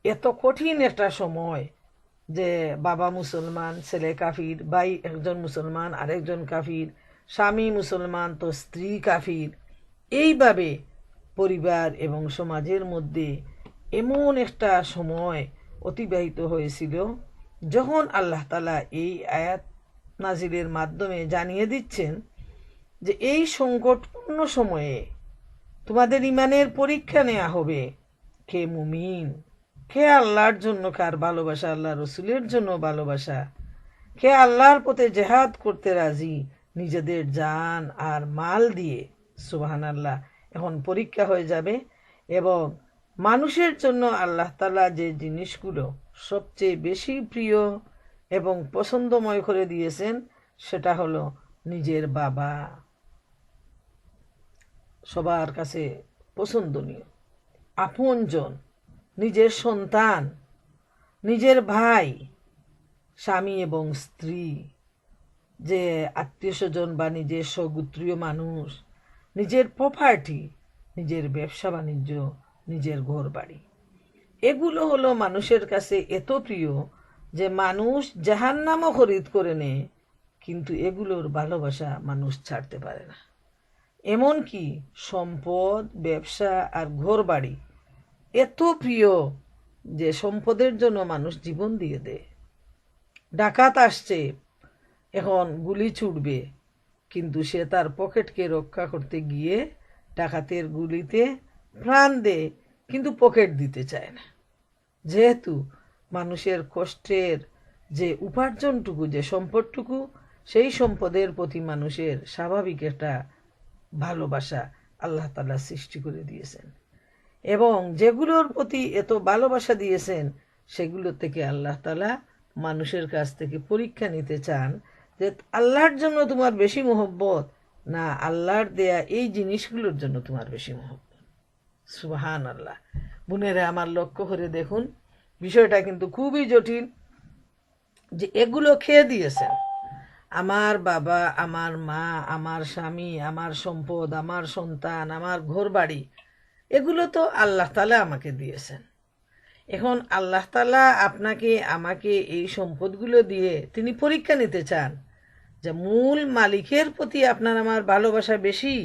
এত কঠিন একটা সময়, যে বাবা মুসলমান, ছেলে কাফির, ভাই একজন মুসলমান আরেকজন কাফির, স্বামী মুসলমান তো স্ত্রী কাফির, এইভাবে পরিবার এবং সমাজের মধ্যে এমন একটা সময় অতিবাহিত হয়েছিল, যখন আল্লাহ তাআলা এই আয়াত নাজিলের মাধ্যমে জানিয়ে দিচ্ছেন যে এই সংকটপূর্ণ সময়ে তোমাদের ইমানের পরীক্ষা নেওয়া হবে। কে মুমিন, কে আল্লাহর জন্য কার ভালোবাসা, আল্লাহ রসুলের জন্য ভালোবাসা, কে আল্লাহর পথে জেহাদ করতে রাজি নিজেদের জান আর মাল দিয়ে। সুবহানাল্লাহ। এখন পরীক্ষা হয়ে যাবে, এবং মানুষের জন্য আল্লাহ তাআলা যে জিনিসগুলো সবচেয়ে বেশি প্রিয় এবং পছন্দময় করে দিয়েছেন, সেটা হলো নিজের বাবা, সবার কাছে পছন্দনীয় আপনজন, নিজের সন্তান, নিজের ভাই, স্বামী এবং স্ত্রী, যে আত্মীয় স্বজন বা নিজের স্বগোত্রীয় মানুষ, নিজের প্রপার্টি, নিজের ব্যবসা বাণিজ্য, নিজের ঘর বাড়ি, এগুলো হলো মানুষের কাছে এত প্রিয় যে মানুষ জাহান্নামও খরিদ করে নেয়, কিন্তু এগুলোর ভালোবাসা মানুষ ছাড়তে পারে না। এমনকি সম্পদ, ব্যবসা আর ঘর বাড়ি এত প্রিয় যে সম্পদের জন্য মানুষ জীবন দিয়ে দেয়। ডাকাত আসছে, এখন গুলি ছুটবে, কিন্তু সে তার পকেটকে রক্ষা করতে গিয়ে ডাকাতের গুলিতে প্রাণ দেয়, কিন্তু পকেট দিতে চায় না। যেহেতু মানুষের কষ্টের যে উপার্জনটুকু, যে সম্পদটুকু, সেই সম্পদের প্রতি মানুষের স্বাভাবিক একটা ভালোবাসা আল্লাহ তাআলা সৃষ্টি করে দিয়েছেন, এবং যেগুলোর প্রতি এত ভালোবাসা দিয়েছেন সেগুলো থেকে আল্লাহ তাআলা মানুষের কাছ থেকে পরীক্ষা নিতে চান যে আল্লাহর জন্য তোমার বেশি মহব্বত, না আল্লাহর দেয়া এই জিনিসগুলোর জন্য তোমার বেশি মহব্বত। সুবহান আল্লাহ। বোনেরা আমার, লক্ষ্য করে দেখুন, বিষয়টা কিন্তু খুবই জটিল। যে এগুলো খেয়ে দিয়েছেন আমার বাবা, আমার মা, আমার স্বামী, আমার সম্পদ, আমার সন্তান, আমার ঘর বাড়ি, এগুলো তো আল্লাহ তাআলা আমাকে দিয়েছেন। এখন আল্লাহ তাআলা আপনাকে আমাকে এই সম্পদগুলো দিয়ে তিনি পরীক্ষা নিতে চান যে মূল মালিকের প্রতি আপনার আমার ভালোবাসা বেশি,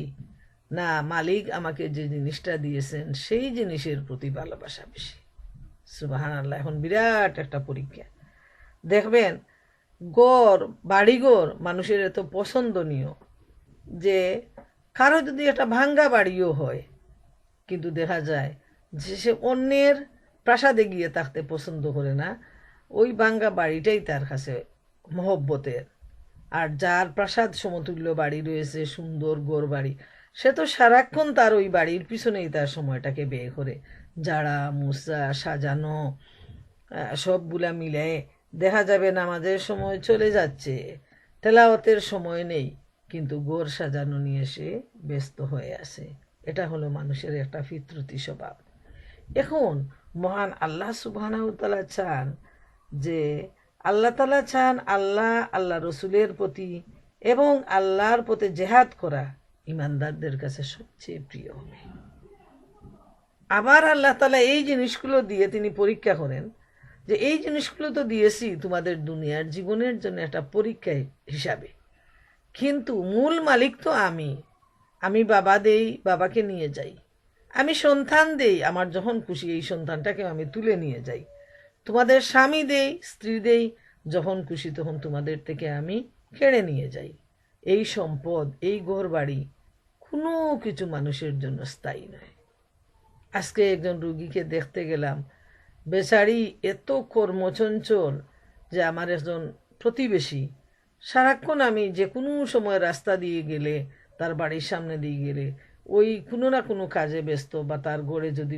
না মালিক আমাকে যে জিনিসটা দিয়েছেন সেই জিনিসের প্রতি ভালোবাসা বেশি। সুবহানাল্লাহ। এখন বিরাট একটা পরীক্ষা। দেখবেন গড়, বাড়িঘর মানুষের এত পছন্দনীয় যে কারো যদি একটা ভাঙ্গা বাড়িও হয়, কিন্তু দেখা যায় যে সে অন্যের প্রাসাদে গিয়ে থাকতে পছন্দ করে না, ওই ভাঙ্গা বাড়িটাই তার কাছে মহব্বতের। আর যার প্রাসাদ সমতুল্য বাড়ি রয়েছে, সুন্দর ঘর বাড়ি, সে তো সারাক্ষণ তার ওই বাড়ির পিছনেই তার সময়টাকে ব্যয় করে, ঝাড়া মোছা সাজানো, সবগুলা মিলে দেখা যাবে নামাজের সময় চলে যাচ্ছে, তেলাওয়াতের সময় নেই, কিন্তু ঘর সাজানো নিয়ে সে ব্যস্ত হয়ে আছে। এটা হলো মানুষের একটা ফিতরতি স্বভাব। এখন মহান আল্লাহ সুবহানাহু ওয়া তাআলা চান যে আল্লাহ তাআলা চান আল্লাহ, আল্লাহ রসুলের প্রতি এবং আল্লাহর পথে জেহাদ করা ইমানদারদের কাছে সবচেয়ে প্রিয় হবে। আবার আল্লাহ তাআলা এই জিনিসগুলো দিয়ে তিনি পরীক্ষা করেন যে এই জিনিসগুলো তো দিয়েছি তোমাদের দুনিয়ার জীবনের জন্য একটা পরীক্ষা হিসাবে, কিন্তু মূল মালিক তো আমি বাবা দেই, বাবাকে নিয়ে যাই, আমি সন্তান দেই, আমার যখন খুশি এই সন্তানটাকে আমি তুলে নিয়ে যাই, তোমাদের স্বামী দেই, স্ত্রী দেই, যখন খুশি তখন তোমাদের থেকে আমি কেড়ে নিয়ে যাই। এই সম্পদ, এই ঘর বাড়ি কোনো কিছু মানুষের জন্য স্থায়ী নয়। আজকে একজন রুগীকে দেখতে গেলাম, বেচারি এত কর্মচঞ্চল যে আমার একজন প্রতিবেশী, সারাক্ষণ আমি যে কোনো সময় রাস্তা দিয়ে গেলে, তার বাড়ির সামনে দিয়ে গেলে, ওই কোনো না কোনো কাজে ব্যস্ত, বা তার ঘরে যদি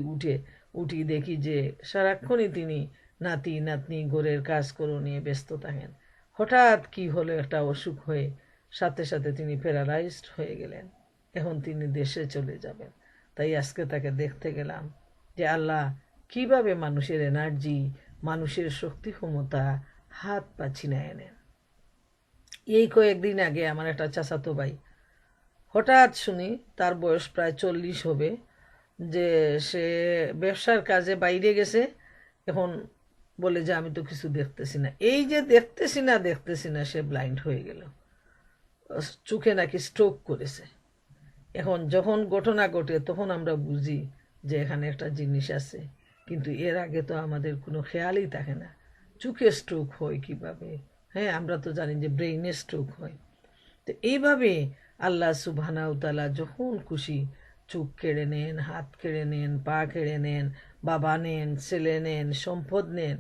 উঠি দেখি যে সারাক্ষণই তিনি নাতি নাতনি ঘরের কাজ করে নিয়ে ব্যস্ত থাকেন। হঠাৎ কি হলো, একটা অসুখ হয়ে সাথে সাথে তিনি প্যারালাইজড হয়ে গেলেন। এখন তিনি দেশে চলে যাবেন। তাই আজকে তাকে দেখতে গেলাম যে আল্লাহ কিভাবে মানুষের এনার্জি, মানুষের শক্তি ক্ষমতা হাত পা ছিনায় নেন। এই কয়েকদিন আগে আমার একটা চাচাতো ভাই, হঠাৎ শুনি তার বয়স প্রায় 40 হবে, যে সে ব্যবসার কাজে বাইরে গেছে। এখন বলে যে আমি তো কিছু দেখতেছি না। এই যে দেখতেছি না সে ব্লাইন্ড হয়ে গেল, চোখে নাকি স্ট্রোক করেছে। এখন যখন ঘটনা ঘটে তখন আমরা বুঝি যে এখানে একটা জিনিস আছে, কিন্তু এর আগে তো আমাদের কোনো খেয়ালই থাকে না চোখে স্ট্রোক হয় কিভাবে। হ্যাঁ, আমরা তো জানি যে ব্রেইনে স্ট্রোক হয়। তো এইভাবে আল্লাহ সুবহানাহু তাআলা যখন খুশি চোখ কেড়ে নেন, হাত কেড়ে নেন, পা কেড়ে নেন, বাবা নেন, ছেলে নেন, সম্পদ নেন।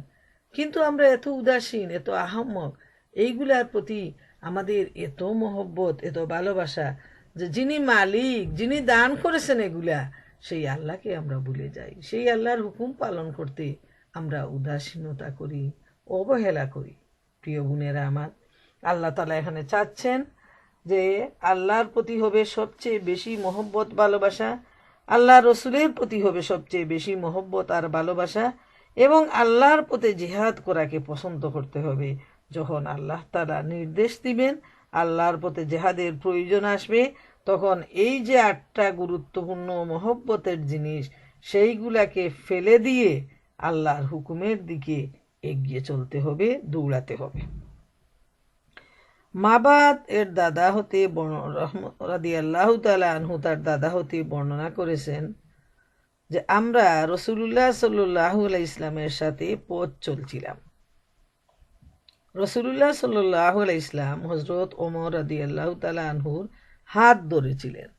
কিন্তু আমরা এত উদাসীন, এত আহাম্মক, এইগুলার প্রতি আমাদের এত মহব্বত, এত ভালোবাসা, যে যিনি মালিক, যিনি দান করেছেন এগুলা, সেই আল্লাহকে আমরা ভুলে যাই। সেই আল্লাহর হুকুম পালন করতে আমরা উদাসীনতা করি, অবহেলা করি। প্রিয় বোনেরা আমার, আল্লাহ তাআলা এখানে চাচ্ছেন যে আল্লাহর প্রতি হবে সবচেয়ে বেশি মহব্বত, ভালোবাসা, আল্লাহ রসুলের প্রতি হবে সবচেয়ে বেশি মহব্বত আর ভালোবাসা, এবং আল্লাহর পথে জিহাদ করাকে পছন্দ করতে হবে। যখন আল্লাহ তাআলা নির্দেশ দিবেন, আল্লাহর পথে জিহাদের প্রয়োজন আসবে, তখন এই যে 8টা গুরুত্বপূর্ণ মহব্বতের জিনিস, সেইগুলাকে ফেলে দিয়ে আল্লাহর হুকুমের দিকে এগিয়ে চলতে হবে, দৌড়াতে হবে। মাবাদ এর দাদা হতে রাদিয়াল্লাহু তাআলা আনহু তার দাদা হতে বর্ণনা করেছেন যে আমরা রাসূলুল্লাহ সাল্লাল্লাহু আলাইহি ইসলামের সাথে পথ চলছিলাম। রাসূলুল্লাহ সাল্লাল্লাহু আলাইহি ইসলাম হযরত ওমর রাদিয়াল্লাহু তাআলা আনহুর হাত ধরেছিলেন।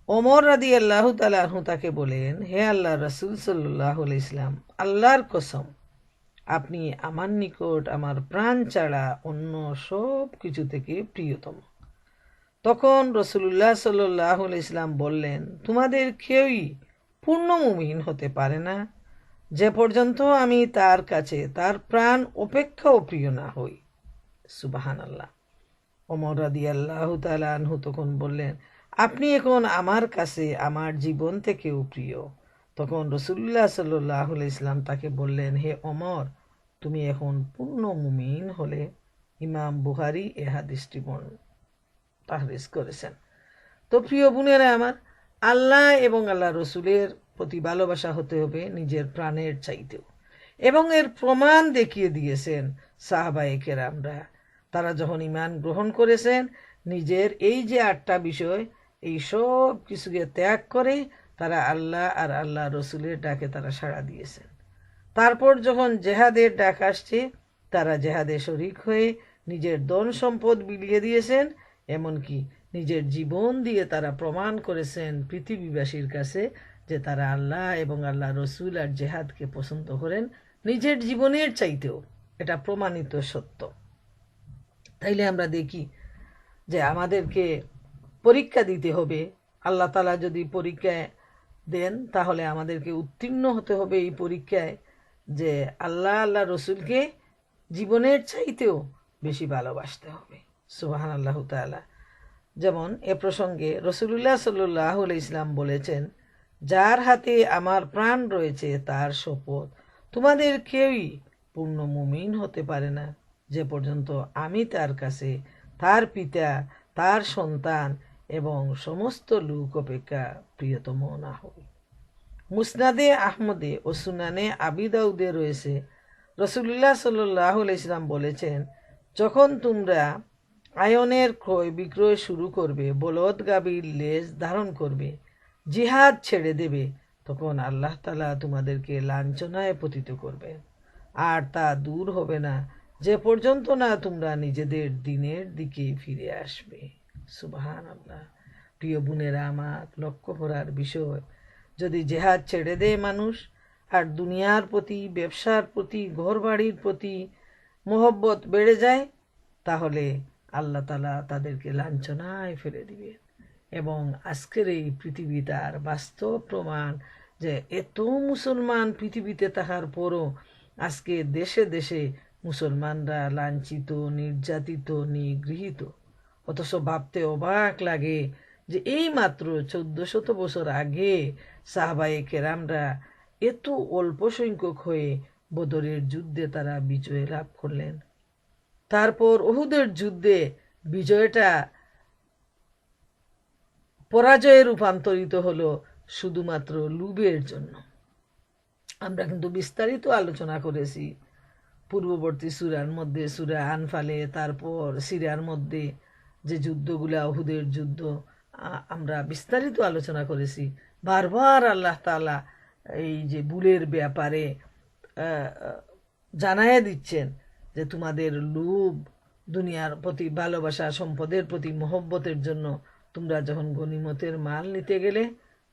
ওমর রাদিয়াল্লাহু তাআলা আনহু তাকে বলেন, হে আল্লাহর রাসূল সাল্লাল্লাহু আলাইহি ইসলাম, আল্লাহর কসম, আপনি আমার নিকট আমার প্রাণ ছাড়া অন্য সব কিছু থেকে প্রিয়তম। তখন রাসূলুল্লাহ সাল্লাল্লাহু আলাইহি ইসলাম বললেন, তোমাদের কেউই পূর্ণ মুমিন হতে পারে না যে পর্যন্ত আমি তার কাছে তার প্রাণ অপেক্ষাও প্রিয় না হই। সুবহানাল্লাহ। ওমর রাদিয়াল্লাহু তাআলা আনহু তখন বললেন, আপনি এখন আমার কাছে আমার জীবন থেকেও প্রিয়। তখন রাসূলুল্লাহ সাল্লাল্লাহু আলাইহি ইসলাম তাকে বললেন, হে ওমর, তুমি এখন পূর্ণ মুমিন হলে। ইমাম বুখারী এ হাদিসটি তাহরিজ করেছেন। তো প্রিয় বোনেরা আমার, আল্লাহ এবং আল্লাহ রসুলের প্রতি ভালোবাসা হতে হবে নিজের প্রাণের চাইতেও, এবং এর প্রমাণ দেখিয়ে দিয়েছেন সাহাবায়ে কেরামরা। তারা যখন ঈমান গ্রহণ করেছেন, নিজের এই যে 8টা বিষয়, এই সব কিছুকে ত্যাগ করে তারা আল্লাহ আর আল্লাহ রসুলের ডাকে তারা সাড়া দিয়েছেন। তারপর যখন জেহাদের ডাক আসছে, তারা জেহাদে শরিক হয়ে নিজের ধন সম্পদ বিলিয়ে দিয়েছেন, এমনকি নিজের জীবন দিয়ে তারা প্রমাণ করেছেন পৃথিবীবাসীর কাছে যে তারা আল্লাহ এবং আল্লাহ রসুল আর জেহাদকে পছন্দ করেন নিজের জীবনের চাইতেও। এটা প্রমাণিত সত্য। তাইলে আমরা দেখি যে আমাদেরকে পরীক্ষা দিতে হবে। আল্লাহ তাআলা যদি পরীক্ষায় দেন, তাহলে আমাদেরকে উত্তীর্ণ হতে হবে এই পরীক্ষায়, যে আল্লাহ আল্লাহ রসুলকে জীবনের চাইতেও বেশি ভালোবাসতে হবে। সুবহানাল্লাহু তাআলা। যেমন এ প্রসঙ্গে রাসূলুল্লাহ সাল্লাল্লাহু আলাইহি ইসলাম বলেছেন, যার হাতে আমার প্রাণ রয়েছে তার শপথ, তোমাদের কেউই পূর্ণ মুমিন হতে পারে না যে পর্যন্ত আমি তার কাছে তার পিতা, তার সন্তান এবং সমস্ত লোক অপেক্ষা প্রিয়তম না হই। মুসনাদে আহমদে ও সুনানে আবি দাউদে রয়েছে, রাসূলুল্লাহ সাল্লাল্লাহু আলাইহি ইসলাম বলেছেন, যখন তোমরা আয়নের ক্রয় বিক্রয় শুরু করবে, বলদ গাভীর লেজ ধারণ করবে, জিহাদ ছেড়ে দেবে, তখন আল্লাহ তাআলা তোমাদেরকে লাঞ্ছনায় পতিত করবেন, আর তা দূর হবে না যে পর্যন্ত না তোমরা নিজেদের দিনের দিকে ফিরে আসবে। সুবহানাল্লাহ। প্রিয় বোনেরা আমার, লক্ষ্য করার বিষয়, যদি জেহাদ ছেড়ে দেয় মানুষ আর দুনিয়ার প্রতি, ব্যবসার প্রতি, ঘরবাড়ির প্রতি মোহব্বত বেড়ে যায়, তাহলে আল্লাহ তাআলা তাদেরকে লাঞ্ছনায় ফেলে দিবেন। এবং আজকের এই পৃথিবী তার বাস্তব প্রমাণ যে এত মুসলমান পৃথিবীতে থাকার পরও আজকে দেশে দেশে মুসলমানরা লাঞ্ছিত, নির্যাতিত, নিগৃহীত। অথচ ভাবতে অবাক লাগে যে এই মাত্র 1400 বছর আগে সাহাবায়ে কেরামরা এত অল্প সংখ্যক হয়ে বদরের যুদ্ধে তারা বিজয় লাভ করলেন। তারপর উহুদের যুদ্ধে বিজয়টা পরাজয়ে রূপান্তরিত হলো শুধুমাত্র লোভের জন্য। আমরা কিন্তু বিস্তারিত আলোচনা করেছি পূর্ববর্তী সূরার মধ্যে, সূরা আনফালে, তারপর সিরার মধ্যে যে যুদ্ধগুলা উহুদের যুদ্ধ, আমরা বিস্তারিত আলোচনা করেছি। বারবার আল্লাহ তাআলা এই যে ভুলের ব্যাপারে জানাইয়া দিচ্ছেন যে তোমাদের লোভ, দুনিয়ার প্রতি ভালোবাসা, সম্পদের প্রতি মহব্বতের জন্য তোমরা যখন গনিমতের মাল নিতে গেলে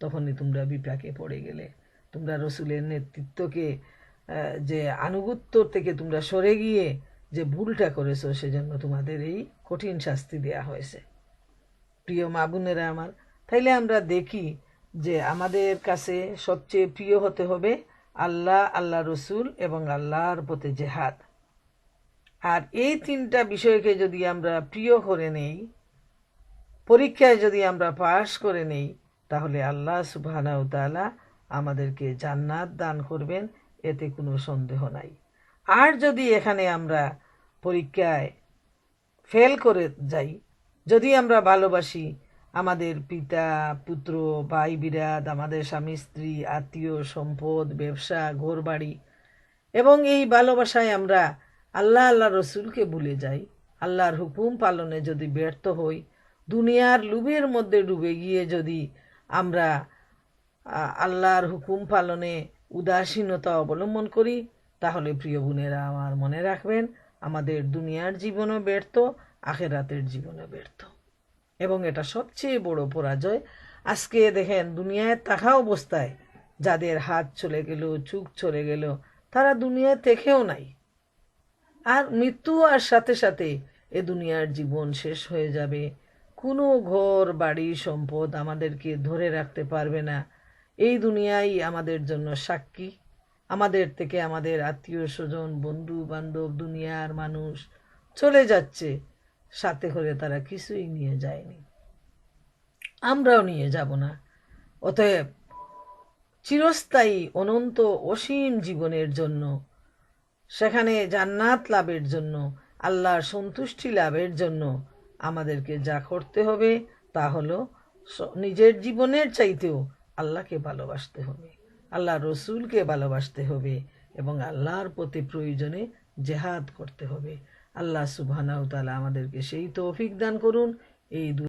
তখনই তোমরা বিপাকে পড়ে গেলে। তোমরা রসুলের নেতৃত্বকে যে আনুগত্য থেকে তোমরা সরে গিয়ে যে ভুলটা করেছো, সেজন্য তোমাদের এই কঠিন শাস্তি দেয়া হয়েছে। প্রিয় মা বোনেরা আমার, তাইলে আমরা দেখি যে আমাদের কাছে সবচেয়ে প্রিয় হতে হবে আল্লাহ, আল্লাহ রসুল এবং আল্লাহর পথে জেহাদ। আর এই তিনটা বিষয়কে যদি আমরা প্রিয় করে নেই, পরীক্ষায় যদি আমরা পাশ করে নেই, তাহলে আল্লাহ সুবহানাহু ওয়া তাআলা আমাদেরকে জান্নাত দান করবেন, এতে কোনো সন্দেহ নাই। আর যদি এখানে আমরা পরীক্ষায় ফেল করে যাই, যদি আমরা ভালোবাসি আমাদের পিতা, পুত্র, ভাই বিরাদ, আমাদের স্বামী স্ত্রী, আত্মীয়, সম্পদ, ব্যবসা, ঘরবাড়ি, এবং এই ভালোবাসায় আমরা আল্লাহ, আল্লাহ রসুলকে ভুলে যাই, আল্লাহর হুকুম পালনে যদি ব্যর্থ হই, দুনিয়ার লোভের মধ্যে ডুবে গিয়ে যদি আমরা আল্লাহর হুকুম পালনে উদাসীনতা অবলম্বন করি, তাহলে প্রিয় বোনেরা আমার মনে রাখবেন, আমাদের দুনিয়ার জীবনও ব্যর্থ, আখেরাতের জীবনও ব্যর্থ। এবং এটা সবচেয়ে বড় পরাজয়। আজকে দেখেন দুনিয়ায় থাকা অবস্থায় যাদের হাত চলে গেল, চোখ চলে গেল, তারা দুনিয়ায় থেকেও নাই। আর মৃত্যু আর সাথে সাথে এ দুনিয়ার জীবন শেষ হয়ে যাবে। কোনো ঘর বাড়ি সম্পদ আমাদেরকে ধরে রাখতে পারবে না। এই দুনিয়াই আমাদের জন্য সাক্ষী। আমাদের থেকে আমাদের আত্মীয় স্বজন, বন্ধু বান্ধব, দুনিয়ার মানুষ চলে যাচ্ছে, সাথে করে তারা কিছুই নিয়ে যায়নি, আমরাও নিয়ে যাব না। অতএব চিরস্থায়ী অনন্ত অসীম জীবনের জন্য, সেখানে জান্নাত লাভের জন্য, আল্লাহর সন্তুষ্টি লাভের জন্য আমাদেরকে যা করতে হবে তা হলো নিজের জীবনের চাইতেও আল্লাহকে ভালোবাসতে হবে, আল্লাহ রসুলকে ভালোবাসতে হবে এবং আল্লাহর প্রতি প্রয়োজনে জেহাদ করতে হবে। আল্লাহ সুবহানাহু ওয়া তাআলা আমাদেরকে সেই তৌফিক দান করুন। এই